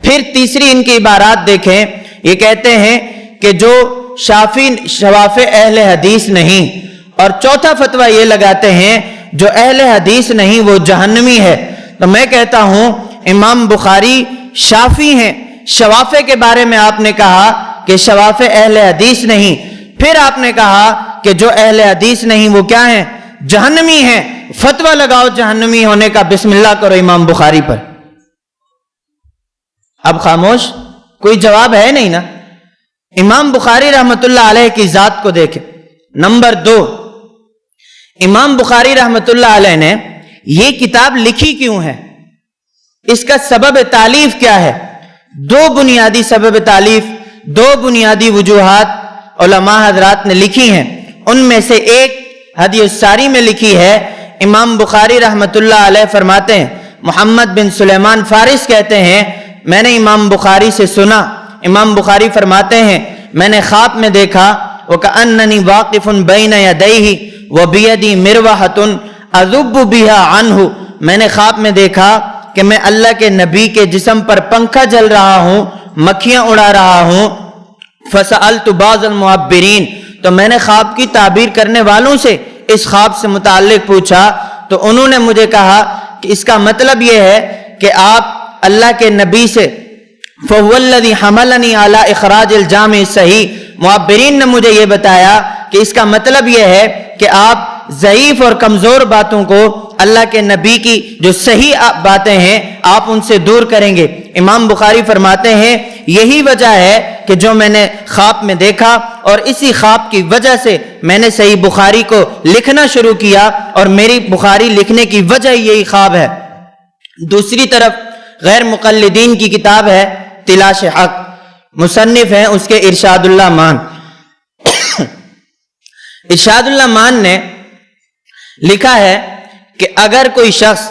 پھر تیسری ان کی عبارات دیکھیں، یہ کہتے ہیں کہ جو شوافع اہل حدیث نہیں، اور چوتھا فتویٰ یہ لگاتے ہیں جو اہل حدیث نہیں وہ جہنمی ہے۔ تو میں کہتا ہوں امام بخاری شافعی ہیں، شوافع کے بارے میں آپ نے کہا کہ شوافع اہل حدیث نہیں، پھر آپ نے کہا کہ جو اہل حدیث نہیں وہ کیا ہیں؟ جہنمی ہیں۔ فتویٰ لگاؤ جہنمی ہونے کا، بسم اللہ کرو امام بخاری پر۔ اب خاموش، کوئی جواب ہے نہیں نا۔ امام بخاری رحمۃ اللہ علیہ کی ذات کو دیکھیں۔ نمبر 2، امام بخاری رحمۃ اللہ علیہ نے یہ کتاب لکھی کیوں ہے؟ اس کا سبب تالیف کیا ہے؟ 2 بنیادی سبب تالیف، 2 بنیادی وجوہات علماء حضرات نے لکھی ہیں۔ ان میں سے ایک ہدی الساری میں لکھی ہے۔ امام بخاری رحمۃ اللہ علیہ فرماتے ہیں، محمد بن سلیمان فارس کہتے ہیں میں نے امام بخاری سے سنا، امام بخاری فرماتے ہیں میں نے خواب میں دیکھا وَكَأَنَّنِي وَاقِفٌ بَيْنَ يَدَيْهِ وَبِيَدِي مِرْوَحَةٌ أَذُبُّ بِهَا عَنْهُ، میں نے خواب میں دیکھا کہ میں اللہ کے نبی کے جسم پر پنکھا جل رہا ہوں، مکھیاں اڑا رہا ہوں۔ فَسَأَلْتُ بَعْضَ الْمُعَبِّرِينَ، تو میں نے خواب کی تعبیر کرنے والوں سے اس خواب سے متعلق پوچھا، تو انہوں نے مجھے کہا کہ اس کا مطلب یہ ہے کہ آپ اللہ کے نبی سے فَهُوَ الَّذِي حَمَلَنِي عَلَىٰ إِخْرَاجِ الْجَامِعِ الصَّحِيحِ، معبرین نے مجھے یہ بتایا کہ اس کا مطلب یہ ہے کہ آپ ضعیف اور کمزور باتوں کو، اللہ کے نبی کی جو صحیح باتیں ہیں آپ ان سے دور کریں گے۔ امام بخاری فرماتے ہیں یہی وجہ ہے کہ جو میں نے خواب میں دیکھا، اور اسی خواب کی وجہ سے میں نے صحیح بخاری کو لکھنا شروع کیا، اور میری بخاری لکھنے کی وجہ یہی خواب ہے۔ دوسری طرف غیر مقلدین کی کتاب ہے تلاش حق، مصنف ہیں اس کے ارشاد اللہ مان۔ ارشاد اللہ مان نے لکھا ہے کہ اگر کوئی شخص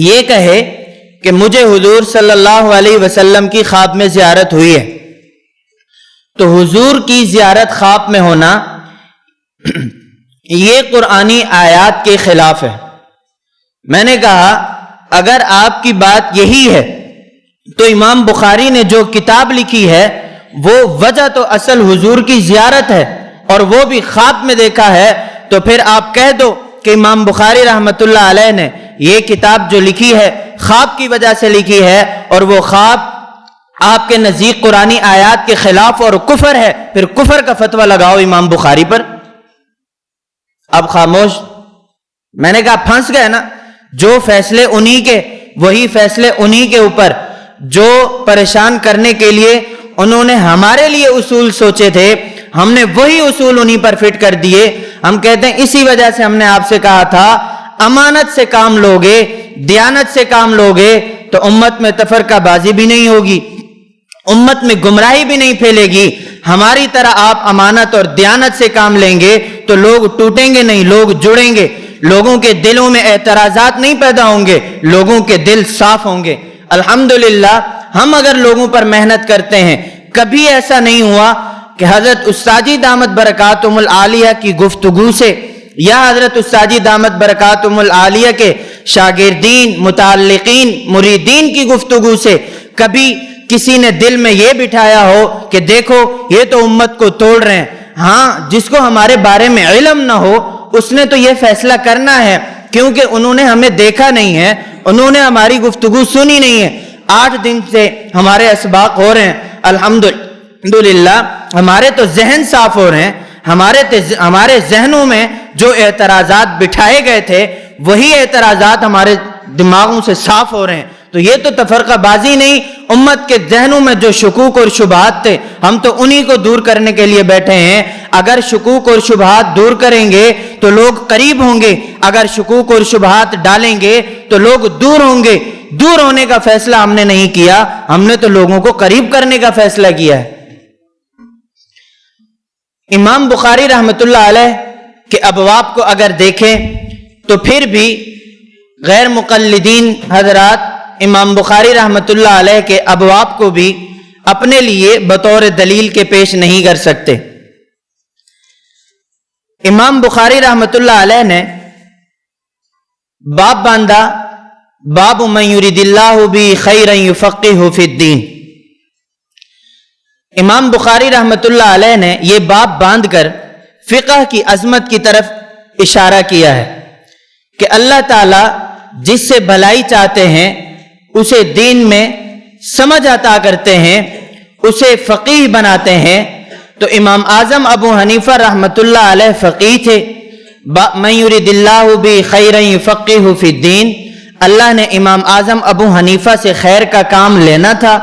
یہ کہے کہ مجھے حضور صلی اللہ علیہ وسلم کی خواب میں زیارت ہوئی ہے، تو حضور کی زیارت خواب میں ہونا یہ قرآنی آیات کے خلاف ہے۔ میں نے کہا اگر آپ کی بات یہی ہے تو امام بخاری نے جو کتاب لکھی ہے وہ وجہ تو اصل حضور کی زیارت ہے، اور وہ بھی خواب میں دیکھا ہے، تو پھر آپ کہہ دو کہ امام بخاری رحمۃ اللہ علیہ نے یہ کتاب جو لکھی ہے خواب کی وجہ سے لکھی ہے، اور وہ خواب آپ کے نزدیک قرآنی آیات کے خلاف اور کفر ہے، پھر کفر کا فتویٰ لگاؤ امام بخاری پر۔ اب خاموش. میں نے کہا پھنس گئے نا, جو فیصلے انہی کے وہی فیصلے انہی کے اوپر, جو پریشان کرنے کے لیے انہوں نے ہمارے لیے اصول سوچے تھے, ہم نے وہی اصول انہی پر فٹ کر دیے. ہم کہتے ہیں اسی وجہ سے ہم نے آپ سے کہا تھا امانت سے کام لوگے, دیانت سے کام لوگے تو امت میں تفرقہ بازی بھی نہیں ہوگی, امت میں گمراہی بھی نہیں پھیلے گی. ہماری طرح آپ امانت اور دیانت سے کام لیں گے تو لوگ ٹوٹیں گے نہیں, لوگ جڑیں گے, لوگوں کے دلوں میں اعتراضات نہیں پیدا ہوں گے, لوگوں کے دل صاف ہوں گے. الحمدللہ ہم اگر لوگوں پر محنت کرتے ہیں, کبھی ایسا نہیں ہوا کہ حضرت استاذی دامت برکاتہم العالیہ کی گفتگو سے یا حضرت استاذی دامت برکاتہم العالیہ کے شاگردین, متعلقین, مریدین کی گفتگو سے کبھی کسی نے دل میں یہ بٹھایا ہو کہ دیکھو یہ تو امت کو توڑ رہے ہیں. ہاں, جس کو ہمارے بارے میں علم نہ ہو اس نے تو یہ فیصلہ کرنا ہے, کیونکہ انہوں نے ہمیں دیکھا نہیں ہے, انہوں نے ہماری گفتگو سنی نہیں ہے. 8 دن سے ہمارے اسباق ہو رہے ہیں, الحمدللہ ہمارے تو ذہن صاف ہو رہے ہیں. ہمارے ذہنوں میں جو اعتراضات بٹھائے گئے تھے وہی اعتراضات ہمارے دماغوں سے صاف ہو رہے ہیں. تو یہ تو تفرقہ بازی نہیں, امت کے ذہنوں میں جو شکوک اور شبہات تھے ہم تو انہی کو دور کرنے کے لیے بیٹھے ہیں. اگر شکوک اور شبہات دور کریں گے تو لوگ قریب ہوں گے, اگر شکوک اور شبہات ڈالیں گے تو لوگ دور ہوں گے. دور ہونے کا فیصلہ ہم نے نہیں کیا, ہم نے تو لوگوں کو قریب کرنے کا فیصلہ کیا ہے. امام بخاری رحمۃ اللہ علیہ کے ابواب کو اگر دیکھیں تو پھر بھی غیر مقلدین حضرات امام بخاری رحمۃ اللہ علیہ کے ابواب کو بھی اپنے لیے بطور دلیل کے پیش نہیں کر سکتے. امام بخاری رحمۃ اللہ علیہ نے باب باندھا, باب من یرید اللہ بہ خیرا یفقہہ فی الدین. امام بخاری رحمۃ اللہ علیہ نے یہ باب باندھ کر فقہ کی عظمت کی طرف اشارہ کیا ہے کہ اللہ تعالی جس سے بھلائی چاہتے ہیں اسے دین میں سمجھ عطا کرتے ہیں, اسے فقیہ بناتے ہیں. تو امام اعظم ابو حنیفہ رحمۃ اللہ علیہ فقیہ تھے. من یرید اللہ بہ خیرا یفقہہ فی الدین, اللہ نے امام اعظم ابو حنیفہ سے خیر کا کام لینا تھا,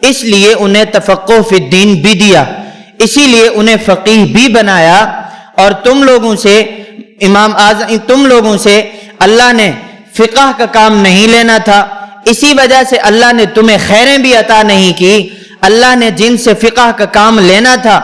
اس لیے انہیں تفقہ فی الدین بھی دیا, اسی لیے انہیں فقیہ بھی بنایا. اور تم لوگوں سے اللہ نے فقہ کا کام نہیں لینا تھا, اسی وجہ سے اللہ نے تمہیں خیریں بھی عطا نہیں کی. اللہ نے جن سے فقہ کا کام لینا تھا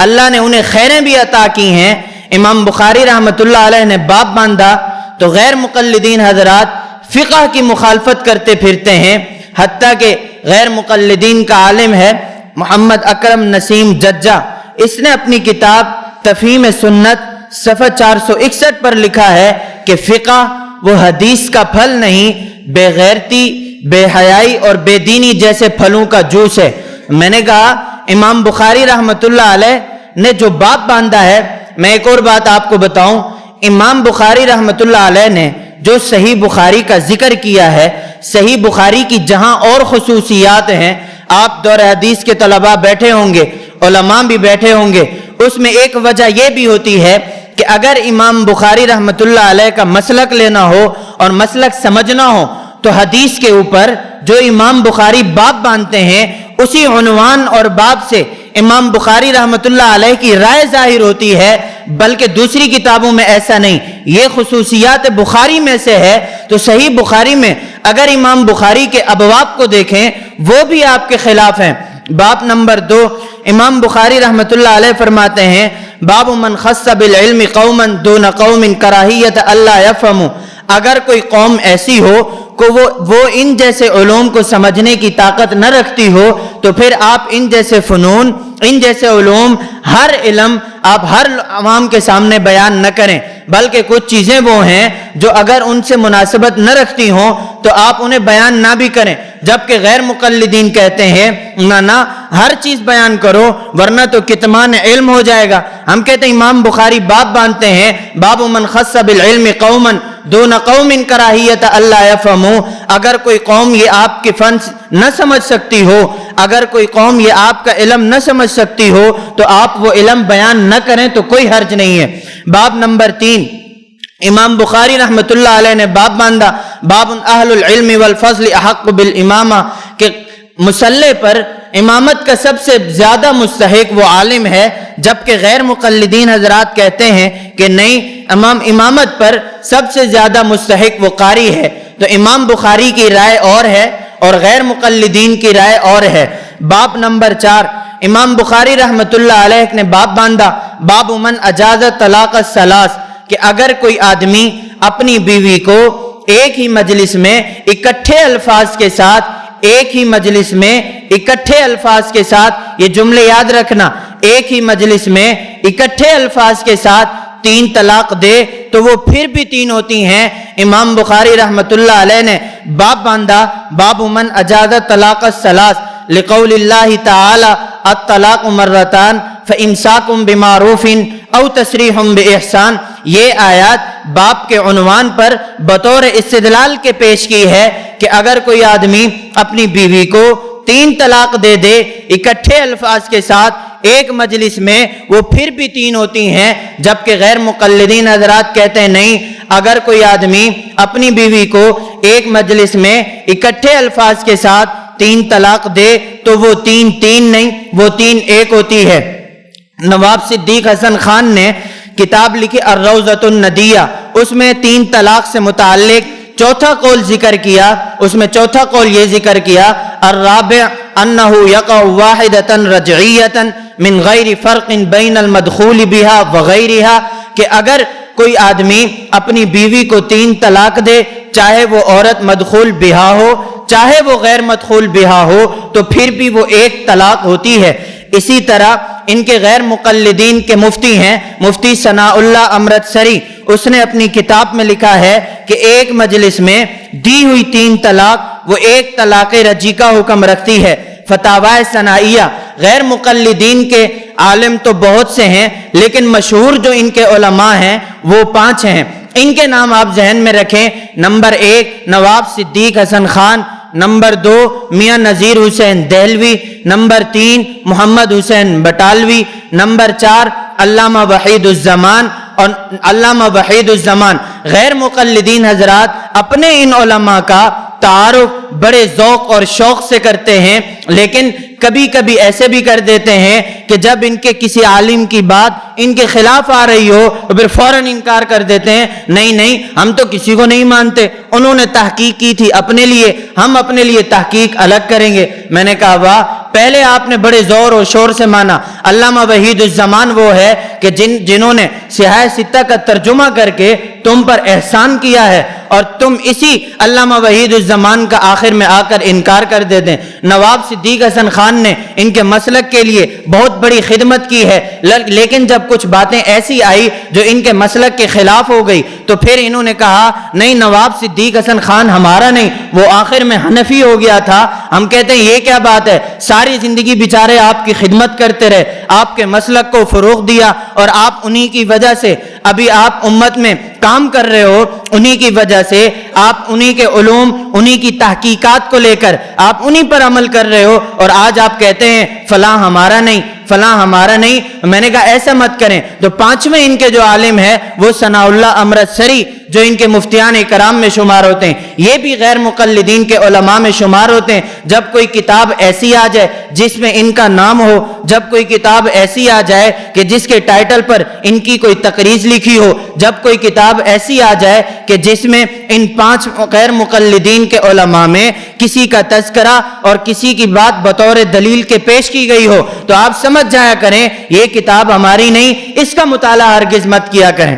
اللہ نے انہیں خیریں بھی عطا کی ہیں. امام بخاری رحمۃ اللہ علیہ نے باب باندھا تو غیر مقلدین حضرات فقہ کی مخالفت کرتے پھرتے ہیں. حتیٰ کہ غیر مقلدین کا عالم ہے محمد اکرم نسیم ججا, اس نے اپنی کتاب تفہیم سنت صفحہ 461 پر لکھا ہے کہ فقہ وہ حدیث کا پھل نہیں, بے غیرتی, بے حیائی اور بے دینی جیسے پھلوں کا جوس ہے. میں نے کہا امام بخاری رحمۃ اللہ علیہ نے جو باب باندھا ہے, میں ایک اور بات آپ کو بتاؤں, امام بخاری رحمۃ اللہ علیہ نے جو صحیح بخاری کا ذکر کیا ہے, صحیح بخاری کی جہاں اور خصوصیات ہیں, آپ دور حدیث کے طلباء بیٹھے ہوں گے, علماء بھی بیٹھے ہوں گے, اس میں ایک وجہ یہ بھی ہوتی ہے کہ اگر امام بخاری رحمۃ اللہ علیہ کا مسلک لینا ہو اور مسلک سمجھنا ہو تو حدیث کے اوپر جو امام بخاری باب باندھتے ہیں اسی عنوان اور باب سے امام بخاری رحمۃ اللہ علیہ کی رائے ظاہر ہوتی ہے, بلکہ دوسری کتابوں میں ایسا نہیں. یہ خصوصیات بخاری میں سے ہے. تو صحیح بخاری میں اگر امام بخاری کے ابواب کو دیکھیں وہ بھی آپ کے خلاف ہیں. باب نمبر 2 امام بخاری رحمۃ اللہ علیہ فرماتے ہیں باب من خص بالعلم قوما دون قوم کراہیت اللہ یفہموا. اگر کوئی قوم ایسی ہو کہ وہ ان جیسے علوم کو سمجھنے کی طاقت نہ رکھتی ہو تو پھر آپ ان جیسے فنون, ان جیسے علوم, ہر علم آپ ہر عوام کے سامنے بیان نہ کریں, بلکہ کچھ چیزیں وہ ہیں جو اگر ان سے مناسبت نہ رکھتی ہوں تو آپ انہیں بیان نہ بھی کریں. جبکہ غیر مقلدین کہتے ہیں نہ ہر چیز بیان کرو ورنہ تو کتمان علم ہو جائے گا. ہم کہتے ہیں امام بخاری باب باندھتے ہیں باب من خص بالعلم قوما دون قوم کراہیت اللہ یفہموا. اگر کوئی قوم یہ آپ کے فن نہ سمجھ سکتی ہو, اگر کوئی قوم یہ آپ کا علم نہ سمجھ سکتی ہو تو آپ وہ علم بیان نہ کریں تو کوئی حرج نہیں ہے. باب نمبر 3 امام بخاری رحمۃ اللہ علیہ نے باب باندھا، باب اہل العلم والفضل احق بالامامہ، کہ مصلی پر امامت کا سب سے زیادہ مستحق وہ عالم ہے، جبکہ غیر مقلدین حضرات کہتے ہیں کہ نہیں، امامت پر سب سے زیادہ مستحق وہ قاری ہے۔ تو امام بخاری کی رائے اور ہے اور غیر مقلدین کی رائے اور ہے۔ باب نمبر 4، امام بخاری رحمۃ اللہ علیہ نے باب باندھا، باب من اجاز طلاق الثلاث، کہ اگر کوئی آدمی اپنی بیوی کو ایک ہی مجلس میں اکٹھے الفاظ کے ساتھ یہ جملے یاد رکھنا، ایک ہی مجلس میں اکٹھے الفاظ کے ساتھ 3 طلاق دے تو وہ پھر بھی 3 ہوتی ہیں۔ امام بخاری رحمۃ اللہ علیہ نے باب باندھا، باب من اجاز طلاق الثلاث لقول اللہ تعالی الطلاق مرتان فامساک بمعروف او تسریح باحسان۔ یہ آیات باب کے عنوان پر بطور استدلال کے پیش کی ہے کہ اگر کوئی آدمی اپنی بیوی کو 3 طلاق دے دے اکٹھے الفاظ کے ساتھ ایک مجلس میں، وہ پھر بھی 3 ہوتی ہیں، جبکہ غیر مقلدین حضرات کہتے ہیں نہیں، اگر کوئی آدمی اپنی بیوی کو ایک مجلس میں اکٹھے الفاظ کے ساتھ 3 طلاق دے تو وہ 3 نہیں، وہ 3 ایک ہوتی ہے۔ نواب صدیق حسن خان نے کتاب لکھی الروضۃ الندیہ، اس میں 3 طلاق سے متعلق چوتھا قول ذکر کیا، اس میں چوتھا قول یہ ذکر کیا، الرابع انہ یقع واحدۃ رجعیۃ من غیر فرق بین المدخول بها وغیرها، کہ اگر کوئی آدمی اپنی بیوی کو 3 طلاق دے، چاہے وہ عورت مدخول بہا ہو چاہے وہ غیر مدخول بہا ہو، تو پھر بھی وہ ایک طلاق ہوتی ہے۔ اسی طرح ان کے غیر مقلدین کے مفتی ہیں، مفتی ثناء اللہ امرتسری، اس نے اپنی کتاب میں لکھا ہے کہ ایک مجلس میں دی ہوئی 3 طلاق وہ ایک طلاق رجعی کا حکم رکھتی ہے۔ فتاوی ثنائیہ، غیر مقلدین کے عالم تو بہت سے ہیں، لیکن مشہور جو ان کے علماء ہیں وہ 5 ہیں۔ ان کے نام آپ ذہن میں رکھیں، نمبر 1 نواب صدیق حسن خان، نمبر 2 میاں نذیر حسین دہلوی، نمبر 3 محمد حسین بٹالوی، نمبر 4 علامہ وحید الزمان اور علامہ وحید الزمان۔ غیر مقلدین حضرات اپنے ان علماء کا تعارف بڑے ذوق اور شوق سے کرتے ہیں، لیکن کبھی کبھی ایسے بھی کر دیتے ہیں کہ جب ان کے کسی عالم کی بات ان کے خلاف آ رہی ہو تو پھر فوراً انکار کر دیتے ہیں، نہیں ہم تو کسی کو نہیں مانتے، انہوں نے تحقیق کی تھی اپنے لیے، ہم اپنے لیے تحقیق الگ کریں گے۔ میں نے کہا واہ، پہلے آپ نے بڑے زور و شور سے مانا۔ علامہ وحید الزمان وہ ہے کہ جنہوں نے صحاح ستہ کا ترجمہ کر کے تم پر احسان کیا ہے، اور تم اسی علامہ وحید الزمان کا آخر میں آ کر انکار کر دیتے ہیں۔ نواب صدیق حسن خان نے ان کے مسلک کے لیے بہت بڑی خدمت کی ہے، لیکن جب کچھ باتیں ایسی آئی جو ان کے مسلک کے خلاف ہو گئی تو پھر انہوں نے کہا نہیں، نواب صدیق حسن خان ہمارا نہیں، وہ آخر میں حنفی ہو گیا تھا۔ ہم کہتے ہیں یہ کیا بات ہے، ساری زندگی بیچارے آپ کی خدمت کرتے رہے، آپ کے مسلک کو فروغ دیا، اور آپ انہی کی وجہ سے ابھی آپ امت میں کام کر رہے ہو، انہی کی وجہ سے آپ انہی کے علوم، انہی کی تحقیقات کو لے کر آپ انہی پر عمل کر رہے ہو، اور آج آپ کہتے ہیں فلاں ہمارا نہیں، فلاں ہمارا نہیں۔ میں نے کہا ایسا مت کریں۔ تو 5ویں ان کے جو عالم ہے وہ ثناء اللہ امرتسری، جو ان کے مفتیان کرام میں شمار ہوتے ہیں، یہ بھی غیر مقلدین کے علماء میں شمار ہوتے ہیں۔ جب کوئی کتاب ایسی آ جائے جس میں ان کا نام ہو، جب کوئی کتاب ایسی آ جائے کہ جس کے ٹائٹل پر ان کی کوئی تقریض لکھی ہو، جب کوئی کتاب ایسی آ جائے کہ جس میں ان 5 غیر مقلدین کے علماء میں کسی کا تذکرہ اور کسی کی بات بطور دلیل کے پیش کی گئی ہو، تو آپ سمجھ جایا کریں یہ کتاب ہماری نہیں، اس کا مطالعہ ہرگز مت کیا کریں۔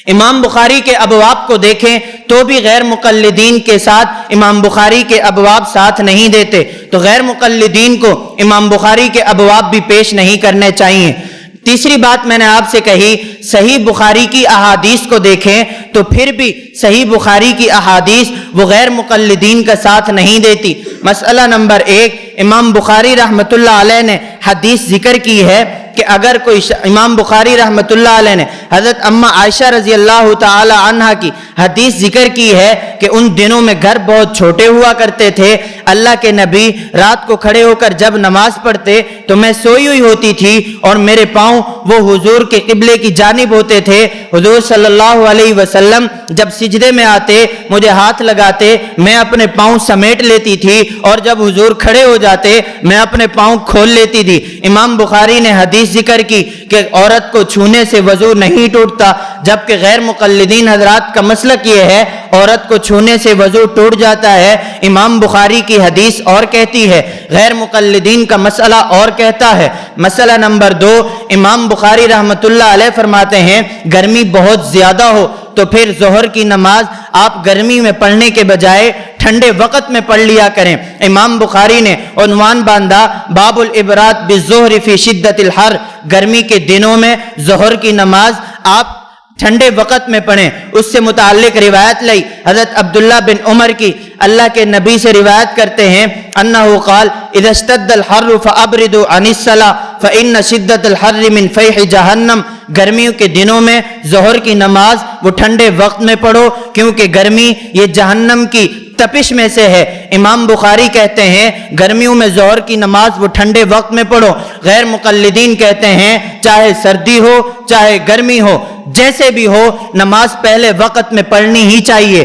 امام بخاری کے ابواب کو دیکھیں تو بھی غیر مقلدین کے ساتھ امام بخاری کے ابواب ساتھ نہیں دیتے، تو غیر مقلدین کو امام بخاری کے ابواب بھی پیش نہیں کرنے چاہیے۔ تیسری بات میں نے آپ سے کہی، صحیح بخاری کی احادیث کو دیکھیں تو پھر بھی صحیح بخاری کی احادیث وہ غیر مقلدین کا ساتھ نہیں دیتی۔ مسئلہ نمبر 1، امام بخاری رحمۃ اللہ علیہ نے حدیث ذکر کی ہے کہ اگر کوئی امام بخاری رحمۃ اللہ علیہ نے حضرت اماں عائشہ رضی اللہ تعالی عنہا کی حدیث ذکر کی ہے کہ ان دنوں میں گھر بہت چھوٹے ہوا کرتے تھے، اللہ کے نبی رات کو کھڑے ہو کر جب نماز پڑھتے تو میں سوئی ہوئی ہوتی تھی اور میرے پاؤں وہ حضور کے قبلے کی جانب ہوتے تھے. حضور صلی اللہ علیہ وسلم جب سجدے میں آتے مجھے ہاتھ لگاتے, میں اپنے پاؤں سمیٹ لیتی تھی, اور جب حضور کھڑے ہو جاتے میں اپنے پاؤں کھول لیتی تھی. امام بخاری نے حدیث ذکر کی کہ عورت کو چھونے سے وضو نہیں ٹوٹتا, جبکہ غیر مقلدین حضرات کا مسلک یہ ہے عورت کو چھونے سے وضو ٹوٹ جاتا ہے. امام بخاری کی حدیث اور کہتی ہے, غیر مقلدین کا مسئلہ اور کہتا ہے. مسئلہ نمبر 2, امام بخاری رحمۃ اللہ علیہ فرماتے ہیں گرمی بہت زیادہ ہو تو پھر ظہر کی نماز آپ گرمی میں پڑھنے کے بجائے ٹھنڈے وقت میں پڑھ لیا کریں. امام بخاری نے عنوان باندھا باب العبرات بالظہر فی شدت الحر, گرمی کے دنوں میں ظہر کی نماز آپ ٹھنڈے وقت میں پڑھیں. اس سے متعلق روایت لئی حضرت عبداللہ بن عمر کی, اللہ کے نبی سے روایت کرتے ہیں انہو قال اذا اشتد الحر فابردوا عن الصلاۃ فان شدت الحر من فیح جہنم, گرمیوں کے دنوں میں ظہر کی نماز وہ ٹھنڈے وقت میں پڑھو کیونکہ گرمی یہ جہنم کی تپش میں سے ہے. امام بخاری کہتے ہیں گرمیوں میں ظہر کی نماز وہ ٹھنڈے وقت میں پڑھو. غیر مقلدین کہتے ہیں چاہے سردی ہو چاہے گرمی ہو جیسے بھی ہو نماز پہلے وقت میں پڑھنی ہی چاہیے.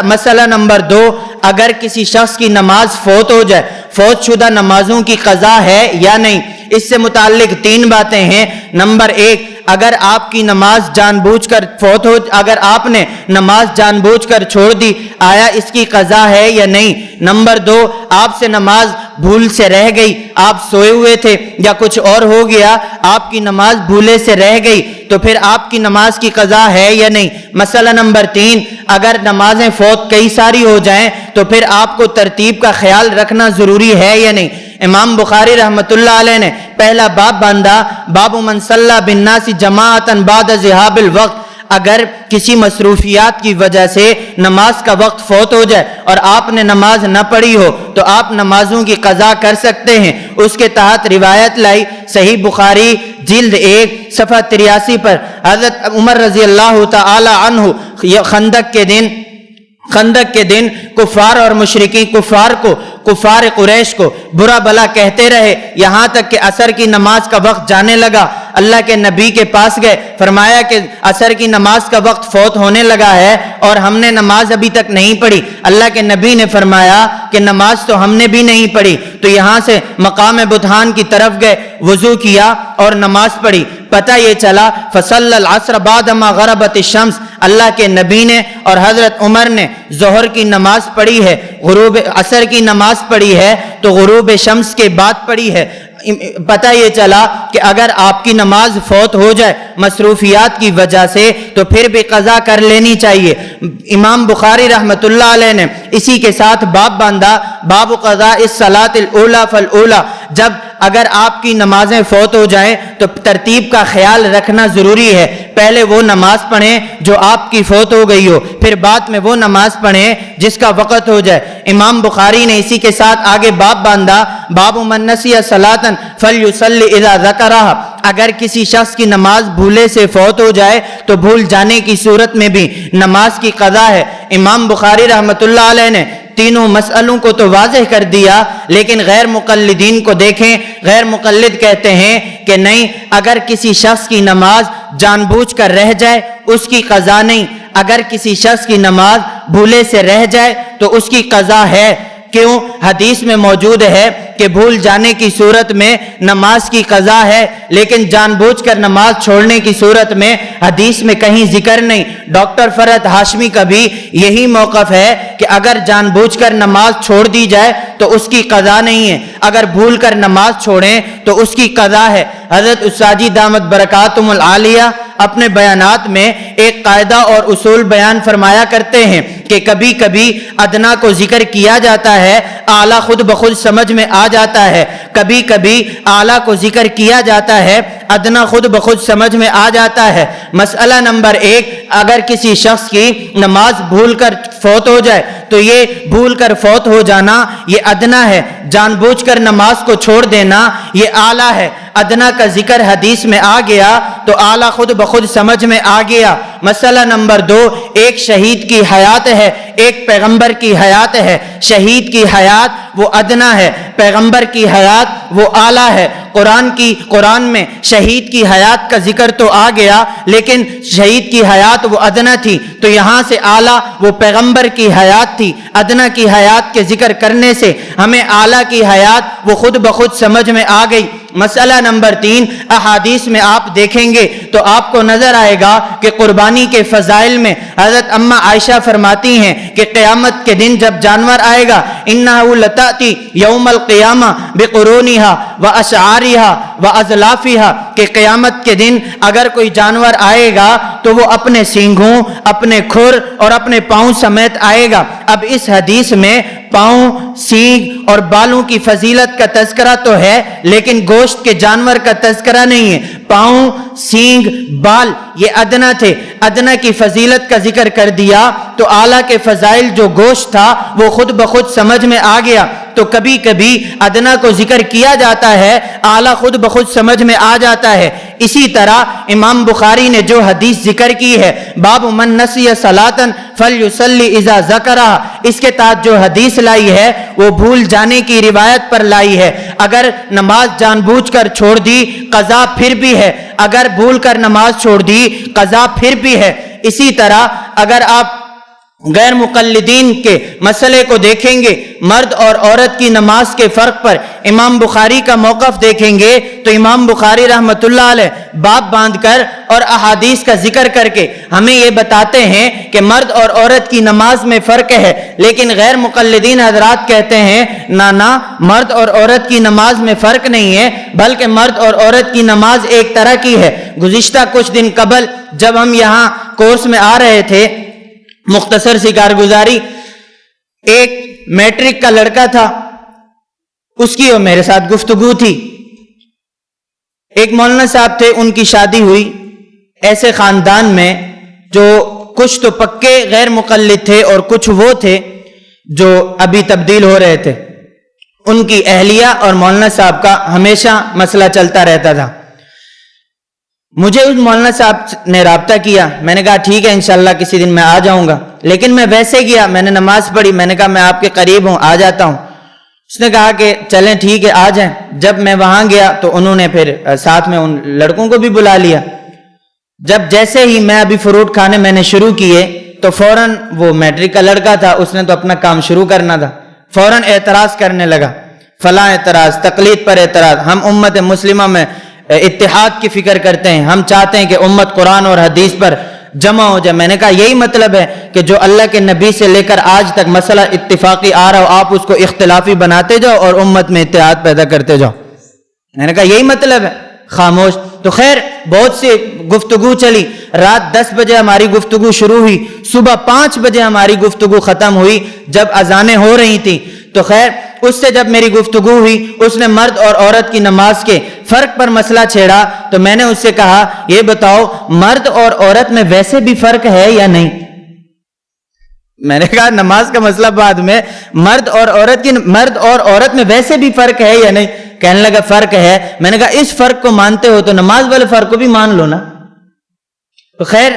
مسئلہ نمبر 2, اگر کسی شخص کی نماز فوت ہو جائے, فوت شدہ نمازوں کی قضا ہے یا نہیں. اس سے متعلق 3 باتیں ہیں. نمبر 1, اگر آپ کی نماز جان بوجھ کر فوت ہو, اگر آپ نے نماز جان بوجھ کر چھوڑ دی آیا اس کی قضا ہے یا نہیں. نمبر 2, آپ سے نماز بھول سے رہ گئی, آپ سوئے ہوئے تھے یا کچھ اور ہو گیا, آپ کی نماز بھولے سے رہ گئی تو پھر آپ کی نماز کی قضا ہے یا نہیں. مسئلہ نمبر 3, اگر نمازیں فوت کئی ساری ہو جائیں تو پھر آپ کو ترتیب کا خیال رکھنا ضروری ہے یا نہیں. امام بخاری رحمۃ اللہ علیہ نے پہلا باب باندھا باب من صلی بالناس جماعتا بعد ذہاب الوقت, اگر کسی مصروفیات کی وجہ سے نماز کا وقت فوت ہو جائے اور آپ نے نماز نہ پڑھی ہو تو آپ نمازوں کی قضا کر سکتے ہیں. اس کے تحت روایت لائی صحیح بخاری جلد 1 صفحہ 83 پر حضرت عمر رضی اللہ تعالی عنہ خندق کے دن کفار اور مشرکین کفار قریش کو برا بلا کہتے رہے یہاں تک کہ عصر کی نماز کا وقت جانے لگا. اللہ کے نبی کے پاس گئے, فرمایا کہ عصر کی نماز کا وقت فوت ہونے لگا ہے اور ہم نے نماز ابھی تک نہیں پڑھی. اللہ کے نبی نے فرمایا کہ نماز تو ہم نے بھی نہیں پڑھی. تو یہاں سے مقام بطحان کی طرف گئے, وضو کیا اور نماز پڑھی. پتہ یہ چلا فصلی العصر بعدما غربت الشمس, اللہ کے نبی نے اور حضرت عمر نے ظہر کی نماز پڑھی ہے, غروب عصر کی نماز پڑھی ہے تو غروب شمس کے بعد پڑھی ہے. پتہ یہ چلا کہ اگر آپ کی نماز فوت ہو جائے مصروفیات کی وجہ سے تو پھر بھی قضا کر لینی چاہیے. امام بخاری رحمۃ اللہ علیہ نے اسی کے ساتھ باب باندھا باب قضاء الصلاۃ الاولی فالاولی, جب اگر آپ کی نمازیں فوت ہو جائیں تو ترتیب کا خیال رکھنا ضروری ہے. پہلے وہ نماز پڑھیں جو آپ کی فوت ہو گئی ہو, پھر بعد میں وہ نماز پڑھیں جس کا وقت ہو جائے. امام بخاری نے اسی کے ساتھ آگے باب باندھا باب من نسی صلاۃ فلیصلی اذا ذکرها, اگر کسی شخص کی نماز بھولے سے فوت ہو جائے تو بھول جانے کی صورت میں بھی نماز کی قضا ہے. امام بخاری رحمۃ اللہ علیہ نے تینوں مسئلوں کو تو واضح کر دیا, لیکن غیر مقلدین کو دیکھیں. غیر مقلد کہتے ہیں کہ نہیں, اگر کسی شخص کی نماز جان بوجھ کر رہ جائے اس کی قضا نہیں, اگر کسی شخص کی نماز بھولے سے رہ جائے تو اس کی قضا ہے. کیوں؟ حدیث میں موجود ہے کہ بھول جانے کی صورت میں نماز کی قضا ہے, لیکن جان بوجھ کر نماز چھوڑنے کی صورت میں حدیث میں کہیں ذکر نہیں. ڈاکٹر فرحت ہاشمی کا بھی یہی موقف ہے کہ اگر جان بوجھ کر نماز چھوڑ دی جائے تو اس کی قضا نہیں ہے, اگر بھول کر نماز چھوڑیں تو اس کی قضا ہے. حضرت اساجی دامت برکاتہم العالیہ اپنے بیانات میں ایک قاعدہ اور اصول بیان فرمایا کرتے ہیں کہ کبھی کبھی ادنا کو ذکر کیا جاتا ہے, اعلیٰ خود بخود سمجھ میں آ جاتا ہے, کبھی کبھی اعلیٰ کو ذکر کیا جاتا ہے, ادنا خود بخود سمجھ میں آ جاتا ہے. مسئلہ نمبر 1, اگر کسی شخص کی نماز بھول کر فوت ہو جائے تو یہ بھول کر فوت ہو جانا یہ ادنا ہے, جان بوجھ کر نماز کو چھوڑ دینا یہ اعلیٰ ہے. ادنا کا ذکر حدیث میں آ گیا تو اعلیٰ خود بخود سمجھ میں آ گیا۔ مسئلہ نمبر 2، ایک شہید کی حیات ہے، ایک پیغمبر کی حیات ہے۔ شہید کی حیات وہ ادنا ہے، پیغمبر کی حیات وہ اعلیٰ ہے۔ قرآن میں شہید کی حیات کا ذکر تو آ گیا، لیکن شہید کی حیات وہ ادنا تھی، تو یہاں سے اعلیٰ وہ پیغمبر کی حیات تھی۔ ادنا کی حیات کے ذکر کرنے سے ہمیں اعلیٰ کی حیات وہ خود بخود سمجھ میں آ گئی۔ مسئلہ نمبر 3، احادیث میں آپ دیکھیں گے تو آپ کو نظر آئے گا کہ قربانی کے فضائل میں حضرت اماں عائشہ فرماتی ہیں کہ قیامت کے دن جب جانور آئے گا، انہا لتاتی یوم القیامہ بقرونہا واشعارہا وازلافہا، کہ قیامت کے دن اگر کوئی جانور آئے گا تو وہ اپنے سینگوں، اپنے کھر اور اپنے پاؤں سمیت آئے گا۔ اب اس حدیث میں پاؤں، سینگ اور بالوں کی فضیلت کا تذکرہ تو ہے، لیکن گوشت کے جانور کا تذکرہ نہیں ہے۔ پاؤں، سینگ، بال یہ ادنا تھے، ادنا کی فضیلت کا ذکر کر دیا تو اعلیٰ کے فضائل جو گوشت تھا وہ خود بخود سمجھ میں آ گیا۔ تو کبھی کبھی ادنا کو ذکر کیا جاتا ہے، اعلیٰ خود بخود سمجھ میں آ جاتا ہے۔ اسی طرح امام بخاری نے جو حدیث ذکر کی ہے، باب من نسی صلاۃ فلیصلی اذا ذکرہا، اس کے تحت جو حدیث لائی ہے وہ بھول جانے کی روایت پر لائی ہے۔ اگر نماز جان بوجھ کر چھوڑ دی قضا پھر بھی ہے، اگر بھول کر نماز چھوڑ دی قضا پھر بھی ہے۔ اسی طرح اگر آپ غیر مقلدین کے مسئلے کو دیکھیں گے، مرد اور عورت کی نماز کے فرق پر امام بخاری کا موقف دیکھیں گے تو امام بخاری رحمۃ اللہ علیہ باب باندھ کر اور احادیث کا ذکر کر کے ہمیں یہ بتاتے ہیں کہ مرد اور عورت کی نماز میں فرق ہے، لیکن غیر مقلدین حضرات کہتے ہیں نہ مرد اور عورت کی نماز میں فرق نہیں ہے، بلکہ مرد اور عورت کی نماز ایک طرح کی ہے۔ گزشتہ کچھ دن قبل جب ہم یہاں کورس میں آ رہے تھے، مختصر سی کارگزاری، ایک میٹرک کا لڑکا تھا، اس کی اور میرے ساتھ گفتگو تھی۔ ایک مولانا صاحب تھے، ان کی شادی ہوئی ایسے خاندان میں جو کچھ تو پکے غیر مقلد تھے اور کچھ وہ تھے جو ابھی تبدیل ہو رہے تھے۔ ان کی اہلیہ اور مولانا صاحب کا ہمیشہ مسئلہ چلتا رہتا تھا۔ مجھے اس مولانا صاحب نے رابطہ کیا، میں نے کہا ٹھیک ہے انشاءاللہ کسی دن میں آ جاؤں گا، لیکن میں ویسے گیا، میں نے نماز پڑھی، میں نے کہا میں آپ کے قریب ہوں، آ جاتا ہوں۔ اس نے کہا کہ چلیں ٹھیک ہے آ جائیں۔ جب میں وہاں گیا تو انہوں نے پھر ساتھ میں ان لڑکوں کو بھی بلا لیا۔ جب جیسے ہی میں ابھی فروٹ کھانے میں نے شروع کیے تو فوراً وہ میٹرک کا لڑکا تھا، اس نے تو اپنا کام شروع کرنا تھا، فوراً اعتراض کرنے لگا، فلاں اعتراض، تقلید پر اعتراض۔ ہم امت مسلمہ میں اتحاد کی فکر کرتے ہیں، ہم چاہتے ہیں کہ امت قرآن اور حدیث پر جمع ہو جائے۔ میں نے کہا یہی مطلب ہے کہ جو اللہ کے نبی سے لے کر آج تک مسئلہ اتفاقی آ رہا ہو، آپ اس کو اختلافی بناتے جاؤ اور امت میں اتحاد پیدا کرتے جاؤ۔ میں نے کہا یہی مطلب ہے، خاموش۔ تو خیر بہت سی گفتگو چلی، رات 10 بجے ہماری گفتگو شروع ہوئی، صبح 5 بجے ہماری گفتگو ختم ہوئی جب اذانیں ہو رہی تھیں۔ تو خیر اس سے جب میری گفتگو ہوئی، اس نے مرد اور عورت کی نماز کے فرق پر مسئلہ چھیڑا، تو میں نے اس سے کہا یہ بتاؤ مرد اور عورت میں ویسے بھی فرق ہے یا نہیں؟ میں نے کہا نماز کا مسئلہ بعد میں، مرد اور عورت میں ویسے بھی فرق ہے یا نہیں؟ کہنے لگا فرق ہے۔ میں نے کہا اس فرق کو مانتے ہو تو نماز والے فرق کو بھی مان لو نا۔ تو خیر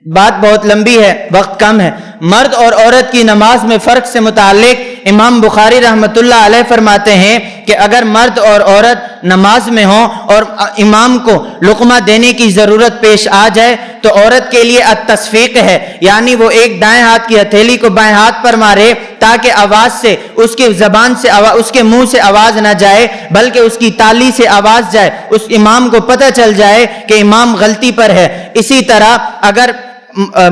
بات بہت لمبی ہے، وقت کم ہے۔ مرد اور عورت کی نماز میں فرق سے متعلق امام بخاری رحمۃ اللہ علیہ فرماتے ہیں کہ اگر مرد اور عورت نماز میں ہوں اور امام کو لقمہ دینے کی ضرورت پیش آ جائے تو عورت کے لیے التصفیق ہے، یعنی وہ ایک دائیں ہاتھ کی ہتھیلی کو بائیں ہاتھ پر مارے تاکہ آواز سے اس کی زبان سے اس کے منہ سے آواز نہ جائے بلکہ اس کی تالی سے آواز جائے، اس امام کو پتہ چل جائے کہ امام غلطی پر ہے۔ اسی طرح اگر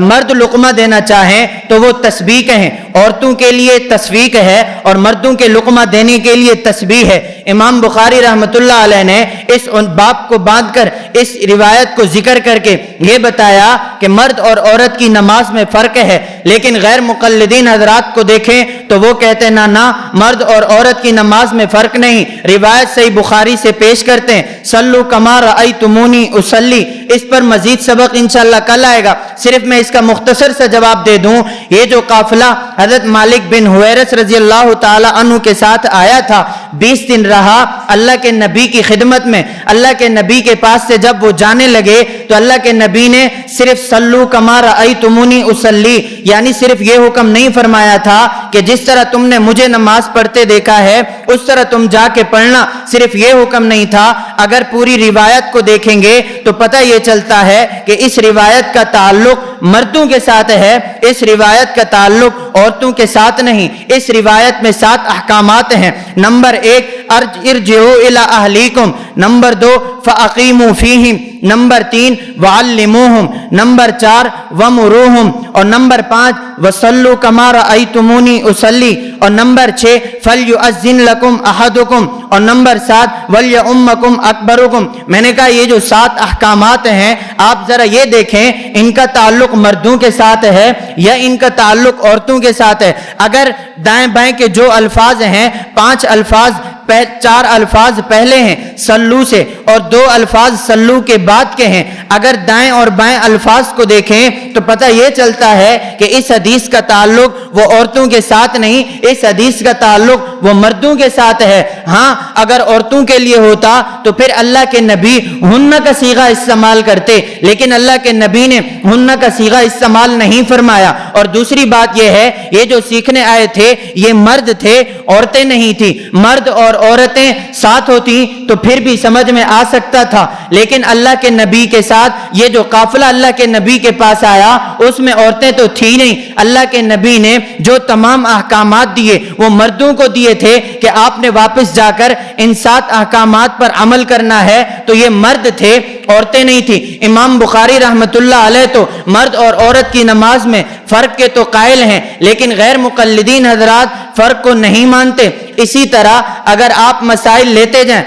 مرد لقمہ دینا چاہیں تو وہ تسبیح کہیں، عورتوں کے لیے تصفیق ہے اور مردوں کے لقمہ دینے کے لیے تسبیح ہے۔ امام بخاری رحمۃ اللہ علیہ نے اس باب کو باندھ کر اس روایت کو ذکر کر کے یہ بتایا کہ مرد اور عورت کی نماز میں فرق ہے، لیکن غیر مقلدین حضرات کو دیکھیں تو تو وہ کہتے ہیں نا مرد اور عورت کی نماز میں فرق نہیں. روایت صحیح بخاری سے پیش کرتے ہیں صلو کما رأیتمونی اصلی. اس پر مزید سبق انشاءاللہ کل آئے گا. صرف میں اس کا مختصر سا جواب دے دوں. یہ جو قافلہ حضرت مالک بن حویرث رضی اللہ تعالی عنہ کے ساتھ آیا تھا 20 دن رہا اللہ کے نبی کی خدمت میں. اللہ کے نبی کے پاس سے جب وہ جانے لگے تو اللہ کے نبی نے صرف صلو کما رأیتمونی اصلی یعنی صرف یہ حکم نہیں فرمایا تھا کہ جس طرح تم نے مجھے نماز پڑھتے دیکھا ہے اس طرح تم جا کے پڑھنا. صرف یہ حکم نہیں تھا. اگر پوری روایت کو دیکھیں گے تو پتہ یہ چلتا ہے کہ اس روایت کا تعلق مردوں کے ساتھ ہے, اس روایت کا تعلق عورتوں کے ساتھ نہیں. اس روایت میں 7 احکامات ہیں. نمبر 1 ارجعوا الی اہلیکم. نمبر 2 فاقیموا فیہم. نمبر 3 وعلموہم. نمبر 4 ومروہم. اور نمبر 5 وصلوا کما رأیتمونی اصلی. اور نمبر 6 فلیؤذن لکم احدکم. اور نمبر 7 ولیؤمکم اکبرکم. میں نے کہا یہ جو 7 احکامات ہیں آپ ذرا یہ دیکھیں ان کا تعلق مردوں کے ساتھ ہے یا ان کا تعلق عورتوں کے ساتھ ہے. اگر دائیں بائیں کے جو الفاظ ہیں 5 الفاظ 4 الفاظ پہلے ہیں سلو سے اور 2 الفاظ سلو کے بعد کے ہیں. اگر دائیں اور بائیں الفاظ کو دیکھیں تو پتہ یہ چلتا ہے کہ اس حدیث کا تعلق وہ عورتوں کے ساتھ نہیں, اس حدیث کا تعلق وہ مردوں کے ساتھ ہے. ہاں اگر عورتوں کے لیے ہوتا تو پھر اللہ کے نبی ہن کا صیغہ استعمال کرتے, لیکن اللہ کے نبی نے ہن کا صیغہ استعمال نہیں فرمایا. اور دوسری بات یہ ہے یہ جو سیکھنے آئے تھے یہ مرد تھے, عورتیں نہیں تھی. مرد اور عورتیں ساتھ ہوتی تو پھر بھی سمجھ میں آ سکتا تھا, لیکن اللہ کے نبی کے ساتھ یہ جو قافلہ اللہ کے نبی کے پاس آیا اس میں عورتیں تو تھی نہیں. اللہ کے نبی نے جو تمام احکامات دیے وہ مردوں کو دیے تھے کہ آپ نے واپس جا کر ان 7 احکامات پر عمل کرنا ہے, تو یہ مرد تھے عورتیں نہیں تھی. امام بخاری رحمت اللہ علیہ تو مرد اور عورت کی نماز میں فرق کے تو قائل ہیں, لیکن غیر مقلدین حضرات فرق کو نہیں مانتے. اسی طرح اگر آپ مسائل لیتے جائیں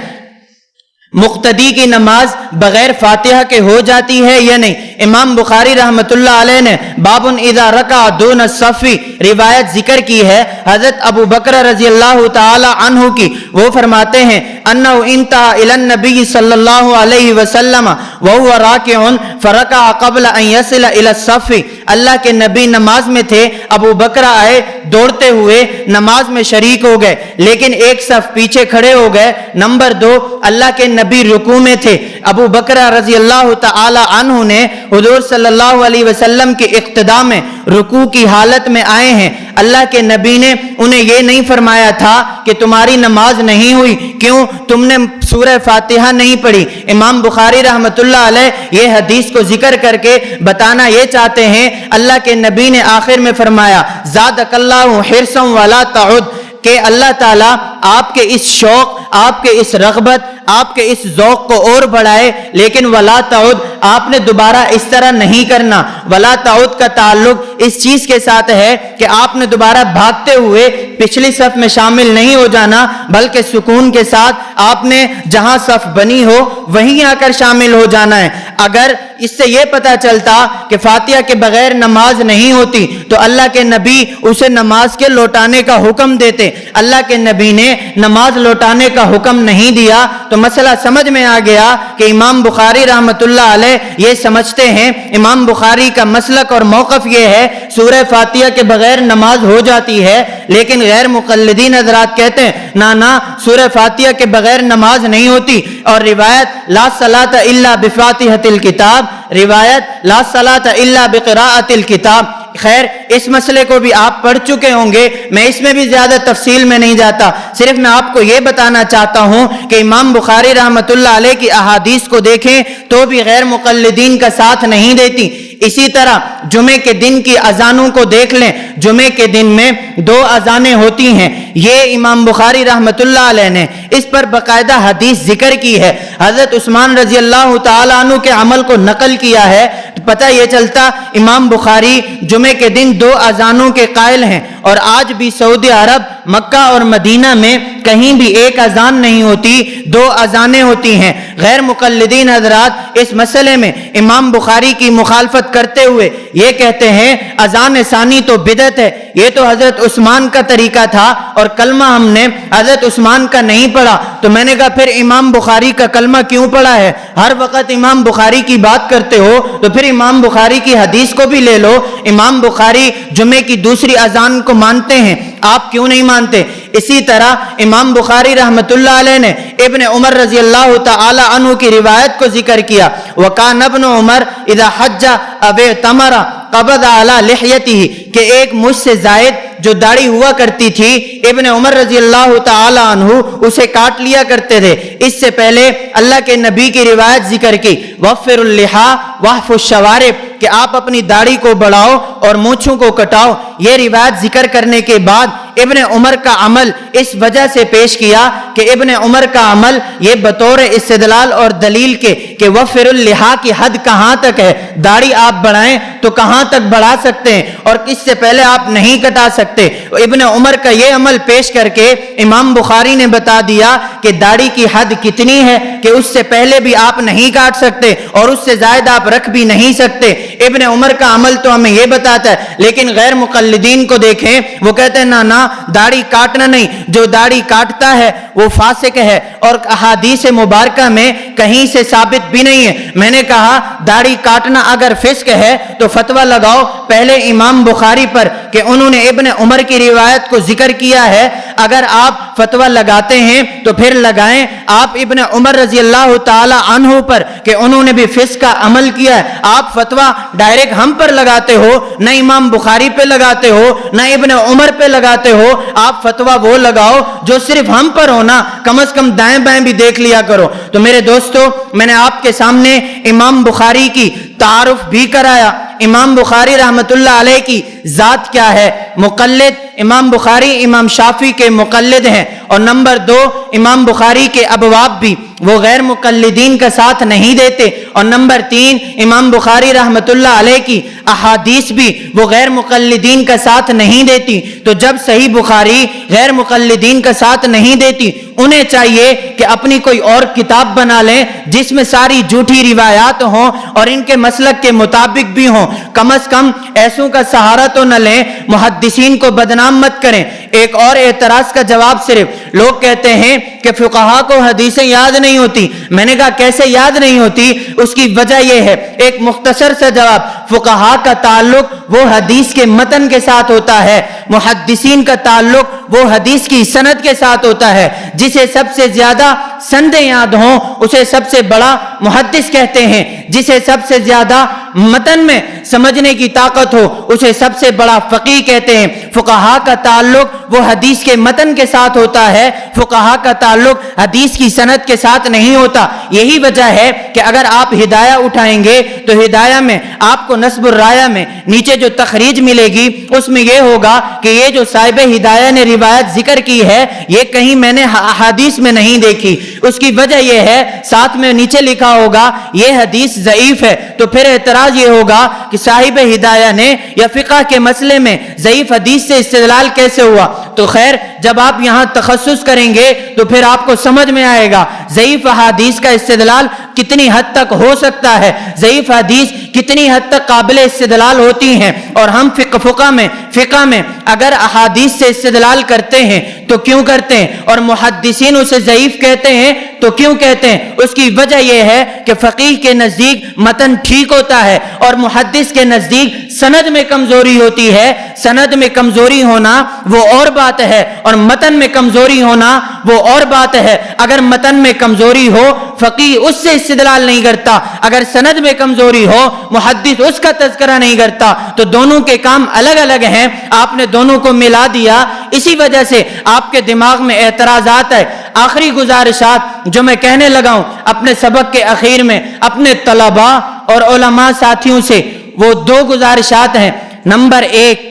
مقتدی کی نماز بغیر فاتحہ کے ہو جاتی ہے یا نہیں. امام بخاری رحمت اللہ علیہ نے باب اذا رکع دون الصف روایت ذکر کی ہے حضرت ابو بکر رضی اللہ تعالی عنہ کی. وہ فرماتے ہیں انہ انتہى الى النبی صلی اللہ علیہ وسلم وهو راکع فرکع قبل ان يصل الى الصف. اللہ کے نبی نماز میں تھے, ابو بکر آئے دوڑتے ہوئے نماز میں شریک ہو گئے لیکن ایک صف پیچھے کھڑے ہو گئے. نمبر 2 اللہ کے نبی رکوع میں تھے, ابو بکر رضی اللہ تعالی عنہ نے حضور صلی اللہ علیہ وسلم کے اقتداء میں رکوع کی حالت میں آئے ہیں. اللہ کے نبی نے انہیں یہ نہیں فرمایا تھا کہ تمہاری نماز نہیں ہوئی, کیوں تم نے سورہ فاتحہ نہیں پڑھی. امام بخاری رحمت اللہ علیہ یہ حدیث کو ذکر کر کے بتانا یہ چاہتے ہیں اللہ کے نبی نے آخر میں فرمایا زادک اللہ حرصا ولا تعد, کہ اللہ تعالیٰ آپ کے اس شوق, آپ کے اس رغبت, آپ کے اس ذوق کو اور بڑھائے, لیکن ولا تعود آپ نے دوبارہ اس طرح نہیں کرنا. ولا تعود کا تعلق اس چیز کے ساتھ ہے کہ آپ نے دوبارہ بھاگتے ہوئے پچھلی صف میں شامل نہیں ہو جانا, بلکہ سکون کے ساتھ آپ نے جہاں صف بنی ہو وہیں آ کر شامل ہو جانا ہے. اگر اس سے یہ پتہ چلتا کہ فاتحہ کے بغیر نماز نہیں ہوتی تو اللہ کے نبی اسے نماز کے لوٹانے کا حکم دیتے. اللہ کے نبی نے نماز لوٹانے کا حکم نہیں دیا تو مسئلہ سمجھ میں آ گیا کہ امام بخاری رحمت اللہ علیہ یہ سمجھتے ہیں, امام بخاری کا مسلک اور موقف یہ ہے سورہ فاتحہ کے بغیر نماز ہو جاتی ہے, لیکن غیر مقلدین حضرات کہتے ہیں نا سورہ فاتحہ کے بغیر نماز نہیں ہوتی. اور روایت لا صلاۃ الا بفاتحۃ الکتاب, روایت لا صلاۃ الا بقراءۃ الکتاب. خیر اس مسئلے کو بھی آپ پڑھ چکے ہوں گے, میں اس میں بھی زیادہ تفصیل میں نہیں جاتا, صرف میں آپ کو یہ بتانا چاہتا ہوں کہ امام بخاری رحمت اللہ علیہ کی احادیث کو دیکھیں تو بھی غیر مقلدین کا ساتھ نہیں دیتی. اسی طرح جمعے کے دن کی اذانوں کو دیکھ لیں, جمعے کے دن میں 2 اذانیں ہوتی ہیں, یہ امام بخاری رحمت اللہ علیہ نے اس پر باقاعدہ حدیث ذکر کی ہے. حضرت عثمان رضی اللہ تعالی عنہ کے عمل کو نقل کیا ہے, پتہ یہ چلتا امام بخاری جمعے کے دن 2 اذانوں کے قائل ہیں. اور آج بھی سعودی عرب مکہ اور مدینہ میں کہیں بھی ایک اذان نہیں ہوتی، دو اذانیں ہوتی ہیں۔ غیر مقلدین حضرات اس مسئلے میں امام بخاری کی مخالفت کرتے ہوئے یہ کہتے ہیں اذان ثانی تو بدعت ہے، یہ تو حضرت عثمان کا طریقہ تھا اور کلمہ ہم نے حضرت عثمان کا نہیں پڑھا۔ تو میں نے کہا پھر امام بخاری کا کلمہ کیوں پڑھا ہے؟ ہر وقت امام بخاری کی بات کرتے ہو تو پھر امام بخاری کی حدیث کو بھی لے لو۔ امام بخاری جمعے کی دوسری اذان کو مانتے ہیں، آپ کیوں نہیں مانتے؟ اسی طرح امام بخاری رحمت اللہ علیہ نے ابن عمر رضی اللہ تعالی عنہ کی روایت کو ذکر کیا، وَكَانَ ابْنُ عُمَرْ اِذَا حَجَّ أَوْ اعْتَمَرَ قَبَضَ عَلَى لِحْيَتِهِ کہ ایک مجھ سے زائد جو داڑھی ہوا کرتی تھی، ابن عمر رضی اللہ تعالی عنہ اسے کاٹ لیا کرتے تھے۔ اس سے پہلے اللہ کے نبی کی روایت ذکر کی وَفِّرُ اللِّحَا وَحْفُ الشَّوَارِبِ کہ آپ اپنی داڑھی کو بڑھاؤ اور مونچھوں کو کٹاؤ۔ یہ روایت ذکر کرنے کے بعد ابن عمر کا عمل اس وجہ سے پیش کیا کہ ابن عمر کا عمل یہ بطور استدلال اور دلیل کے کہ وفر اللحا کی حد کہاں تک ہے، داڑھی آپ بڑھائیں تو کہاں تک بڑھا سکتے ہیں اور اس سے پہلے آپ نہیں کٹا سکتے۔ ابن عمر کا یہ عمل پیش کر کے امام بخاری نے بتا دیا کہ داڑھی کی حد کتنی ہے کہ اس سے پہلے بھی آپ نہیں کاٹ سکتے اور اس سے زائد آپ رکھ بھی نہیں سکتے۔ ابن عمر کا عمل تو ہمیں یہ بتاتا ہے، لیکن غیر مقلدین کو دیکھیں، وہ کہتے ہیں نہ داڑھی کاٹنا نہیں، جو داڑھی کاٹتا ہے وہ فاسق ہے، اور احادیث مبارکہ میں کہیں سے ثابت بھی نہیں ہے۔ میں نے کہا داڑھی کاٹنا اگر فسق ہے تو فتویٰ لگاؤ پہلے امام بخاری پر کہ انہوں نے ابن عمر کی روایت کو ذکر کیا ہے۔ اگر آپ فتویٰ لگاتے ہیں تو پھر لگائیں آپ ابن عمر رضی اللہ تعالی عنہ پر کہ انہوں نے بھی فسق کا عمل کیا ہے۔ آپ فتویٰ ڈائریکٹ ہم پر لگاتے ہو، نہ امام بخاری پہ لگاتے ہو نہ ابن عمر پہ لگاتے ہو۔ آپ فتویٰ وہ لگاؤ جو صرف ہم پر ہونا، کم از کم دائیں بائیں بھی دیکھ لیا کرو۔ تو میرے دوستو، میں نے آپ کے سامنے امام بخاری کی تعارف بھی کرایا، امام بخاری رحمت اللہ علیہ کی ذات کیا ہے۔ مقلد امام بخاری امام شافعی کے مقلد ہیں، اور نمبر 2 امام بخاری کے ابواب بھی وہ غیر مقلدین کا ساتھ نہیں دیتے، اور نمبر 3 امام بخاری رحمت اللہ علیہ کی احادیث بھی وہ غیر مقلدین کا ساتھ نہیں دیتی۔ تو جب صحیح بخاری غیر مقلدین کا ساتھ نہیں دیتی، انہیں چاہیے کہ اپنی کوئی اور کتاب بنا لیں جس میں ساری جھوٹی روایات ہوں اور ان کے مسلک کے مطابق بھی ہوں۔ کم از کم ایسوں کا سہارا تو نہ لیں، محدثین کو بدنام مت کریں۔ ایک اور اعتراض کا جواب، صرف لوگ کہتے ہیں کہ فقہا کو حدیثیں یاد نہیں ہوتی۔ میں نے کہا کیسے یاد نہیں ہوتی؟ اس کی وجہ یہ ہے، ایک مختصر سا جواب، فقہا کا تعلق وہ حدیث کے متن کے ساتھ ہوتا ہے، محدثین کا تعلق وہ حدیث کی سند کے ساتھ ہوتا ہے۔ جسے سب سے زیادہ سندیں یاد ہوں اسے سب سے بڑا محدث کہتے ہیں، جسے سب سے زیادہ متن میں سمجھنے کی طاقت ہو اسے سب سے بڑا فقیہ کہتے ہیں۔ فقہا کا تعلق وہ حدیث کے متن کے ساتھ ہوتا ہے، فقہا کا تعلق حدیث کی سند کے ساتھ نہیں ہوتا۔ یہی وجہ ہے کہ اگر آپ ہدایہ اٹھائیں گے تو ہدایہ میں آپ کو نصب الرایہ میں نیچے جو تخریج ملے گی اس میں یہ ہوگا کہ یہ جو صاحب ہدایہ نے روایت ذکر کی ہے یہ کہیں میں نے احادیث میں نہیں دیکھی۔ اس کی وجہ یہ ہے ساتھ میں نیچے لکھا ہوگا یہ حدیث ضعیف ہے، تو پھر اعتراض یہ ہوگا کہ صاحب ہدایہ نے یا فقہ کے مسئلے میں ضعیف حدیث سے استدلال کیسے ہوا؟ تو خیر جب آپ یہاں تخصص کریں گے تو پھر آپ کو سمجھ میں آئے گا ضعیف حدیث کا استدلال کتنی حد تک ہو سکتا ہے، ضعیف حدیث کتنی حد تک قابل استدلال ہوتی ہیں۔ اور ہم فقہ میں اگر احادیث سے استدلال کرتے ہیں تو کیوں کرتے ہیں، اور محدثین اسے ضعیف کہتے ہیں تو کیوں کہتے ہیں؟ اس کی وجہ یہ ہے کہ فقیہ کے نزدیک متن ٹھیک ہوتا ہے اور محدث کے نزدیک سند میں کمزوری ہوتی ہے۔ سند میں کمزوری ہونا وہ اور بات ہے اور متن میں کمزوری ہونا وہ اور بات ہے۔ اگر متن میں کمزوری ہو فقیہ اس سے استدلال نہیں کرتا، اگر سند میں کمزوری ہو محدث اس کا تذکرہ نہیں کرتا، تو دونوں کے کام الگ الگ ہیں۔ آپ نے دونوں کو ملا دیا، اسی وجہ سے آپ کے دماغ میں اعتراضات ہے۔ آخری گزارشات جو میں کہنے لگا ہوں اپنے سبق کے اخیر میں اپنے طلباء اور علماء ساتھیوں سے، وہ 2 گزارشات ہیں۔ نمبر 1،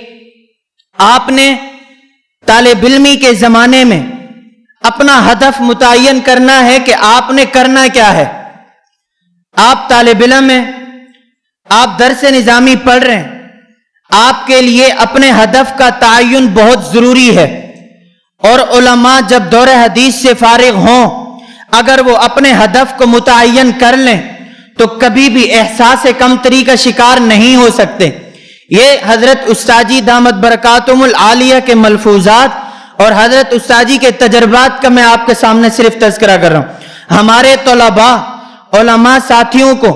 آپ نے طالب علمی کے زمانے میں اپنا ہدف متعین کرنا ہے کہ آپ نے کرنا کیا ہے۔ آپ طالب علم ہیں، آپ درس نظامی پڑھ رہے ہیں، آپ کے لیے اپنے ہدف کا تعین بہت ضروری ہے۔ اور علماء جب دور حدیث سے فارغ ہوں اگر وہ اپنے ہدف کو متعین کر لیں تو کبھی بھی احساس کمتری کا شکار نہیں ہو سکتے۔ یہ حضرت استاذی دامت برکاتہم العالیہ کے ملفوظات اور حضرت استاذی کے تجربات کا میں آپ کے سامنے صرف تذکرہ کر رہا ہوں۔ ہمارے طلباء علماء ساتھیوں کو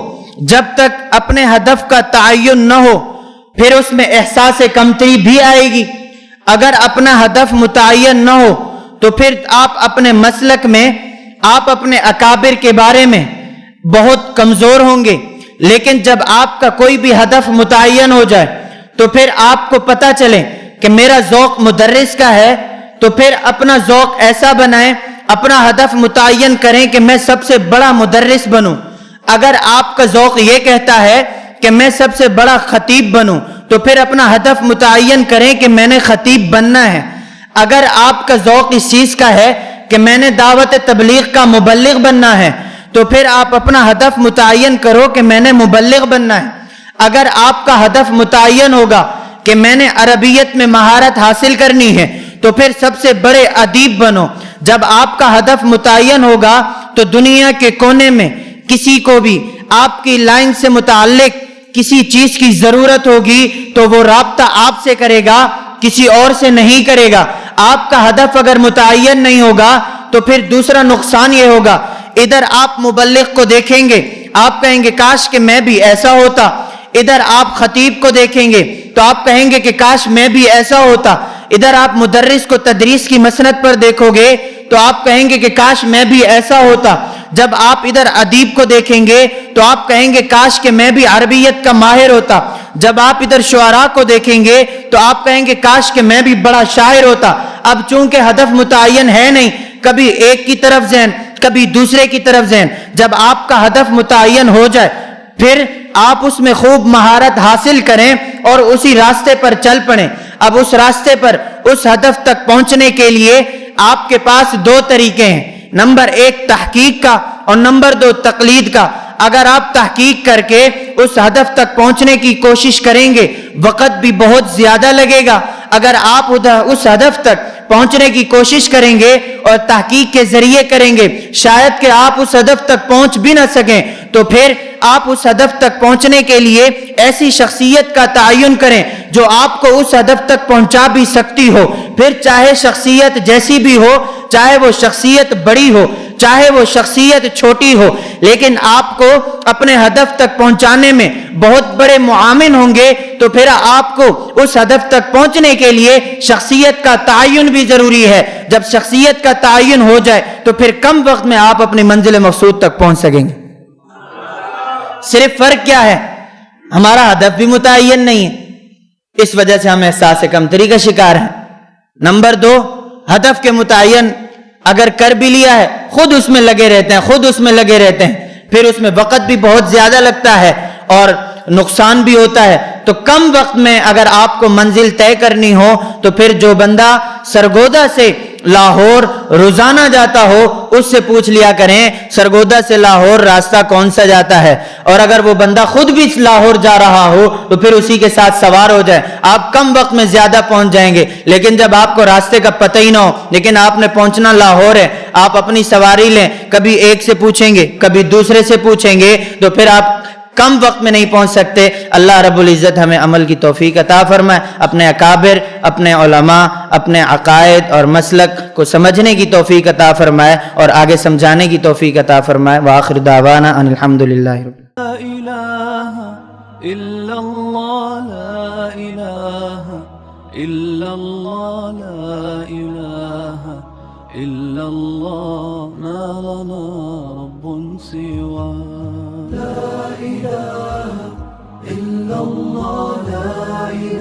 جب تک اپنے ہدف کا تعین نہ ہو پھر اس میں احساس کمتری بھی آئے گی۔ اگر اپنا ہدف متعین نہ ہو تو پھر آپ اپنے مسلک میں آپ اپنے اکابر کے بارے میں بہت کمزور ہوں گے، لیکن جب آپ کا کوئی بھی ہدف متعین ہو جائے تو پھر آپ کو پتہ چلے کہ میرا ذوق مدرس کا ہے تو پھر اپنا ذوق ایسا بنائیں، اپنا ہدف متعین کریں کہ میں سب سے بڑا مدرس بنوں۔ اگر آپ کا ذوق یہ کہتا ہے کہ میں سب سے بڑا خطیب بنوں تو پھر اپنا ہدف متعین کریں کہ میں نے خطیب بننا ہے۔ اگر آپ کا ذوق اس چیز کا ہے کہ میں نے دعوت تبلیغ کا مبلغ بننا ہے تو پھر آپ اپنا ہدف متعین کرو کہ میں نے مبلغ بننا ہے۔ اگر آپ کا ہدف متعین ہوگا کہ میں نے عربیت میں مہارت حاصل کرنی ہے تو پھر سب سے بڑے ادیب بنو۔ جب آپ کا ہدف متعین ہوگا تو دنیا کے کونے میں کسی کو بھی آپ کی لائن سے متعلق کسی چیز کی ضرورت ہوگی تو وہ رابطہ آپ سے کرے گا، کسی اور سے نہیں کرے گا۔ آپ کا ہدف اگر متعین نہیں ہوگا تو پھر دوسرا نقصان یہ ہوگا، ادھر آپ مبلغ کو دیکھیں گے آپ کہیں گے کاش کہ میں بھی ایسا ہوتا، ادھر آپ خطیب کو دیکھیں گے تو آپ کہیں گے کہ کاش میں بھی ایسا ہوتا، ادھر آپ مدرس کو تدریس کی مسند پر دیکھو گے تو آپ کہیں گے کہ کاش میں بھی ایسا ہوتا۔ جب آپ ادھر ادیب کو دیکھیں گے تو آپ کہیں گے کاش کہ میں بھی عربیت کا ماہر ہوتا۔ جب آپ ادھر شعراء کو دیکھیں گے تو آپ کہیں گے کاش کہ میں بھی بڑا شاعر ہوتا۔ اب چونکہ ہدف متعین ہے نہیں، کبھی ایک کی طرف ذہن کبھی دوسرے کی طرف ذہن، جب آپ کا ہدف متعین ہو جائے پھر آپ اس میں خوب مہارت حاصل کریں اور اسی راستے پر چل پڑیں۔ اب اس راستے پر اس ہدف تک پہنچنے کے لیے آپ کے پاس دو طریقے ہیں، نمبر ایک تحقیق کا اور نمبر دو تقلید کا۔ اگر آپ تحقیق کر کے اس ہدف تک پہنچنے کی کوشش کریں گے وقت بھی بہت زیادہ لگے گا، اگر آپ اس ہدف تک پہنچنے کی کوشش کریں گے اور تحقیق کے ذریعے کریں گے شاید کہ آپ اس ہدف تک پہنچ بھی نہ سکیں، تو پھر آپ اس ہدف تک پہنچنے کے لیے ایسی شخصیت کا تعین کریں جو آپ کو اس ہدف تک پہنچا بھی سکتی ہو، پھر چاہے شخصیت جیسی بھی ہو، چاہے وہ شخصیت بڑی ہو چاہے وہ شخصیت چھوٹی ہو، لیکن آپ کو اپنے ہدف تک پہنچانے میں بہت بڑے معاون ہوں گے، تو پھر آپ کو اس ہدف تک پہنچنے کے لیے شخصیت کا تعین بھی ضروری ہے۔ جب شخصیت کا تعین ہو جائے تو پھر کم وقت میں آپ اپنی منزل مقصود تک پہنچ سکیں گے۔ صرف فرق کیا ہے؟ ہمارا ہدف بھی متعین نہیں ہے، اس وجہ سے ہم احساس کمتری کا شکار ہیں۔ نمبر دو، ہدف کے متعین اگر کر بھی لیا ہے خود اس میں لگے رہتے ہیں پھر اس میں وقت بھی بہت زیادہ لگتا ہے اور نقصان بھی ہوتا ہے۔ تو کم وقت میں اگر آپ کو منزل طے کرنی ہو تو پھر جو بندہ سرگودا سے لاہور روزانہ جاتا ہو اس سے پوچھ لیا کریں سرگودا سے لاہور راستہ کون سا جاتا ہے، اور اگر وہ بندہ خود بھی لاہور جا رہا ہو تو پھر اسی کے ساتھ سوار ہو جائے، آپ کم وقت میں زیادہ پہنچ جائیں گے۔ لیکن جب آپ کو راستے کا پتہ ہی نہ ہو لیکن آپ نے پہنچنا لاہور ہے، آپ اپنی سواری لیں، کبھی ایک سے پوچھیں گے کبھی دوسرے سے پوچھیں گے تو پھر آپ کم وقت میں نہیں پہنچ سکتے۔ اللہ رب العزت ہمیں عمل کی توفیق عطا فرمائے، اپنے اکابر، اپنے علماء، اپنے عقائد اور مسلک کو سمجھنے کی توفیق عطا فرمائے اور آگے سمجھانے کی توفیق عطا فرمائے۔ وآخر دعوانا ان الحمدللہ رب لا الہ الا اللہ، لا الہ الا اللہ، لا الہ الا اللہ، ما لنا رب سوا۔ لا الہ الا اللہ، لا الہ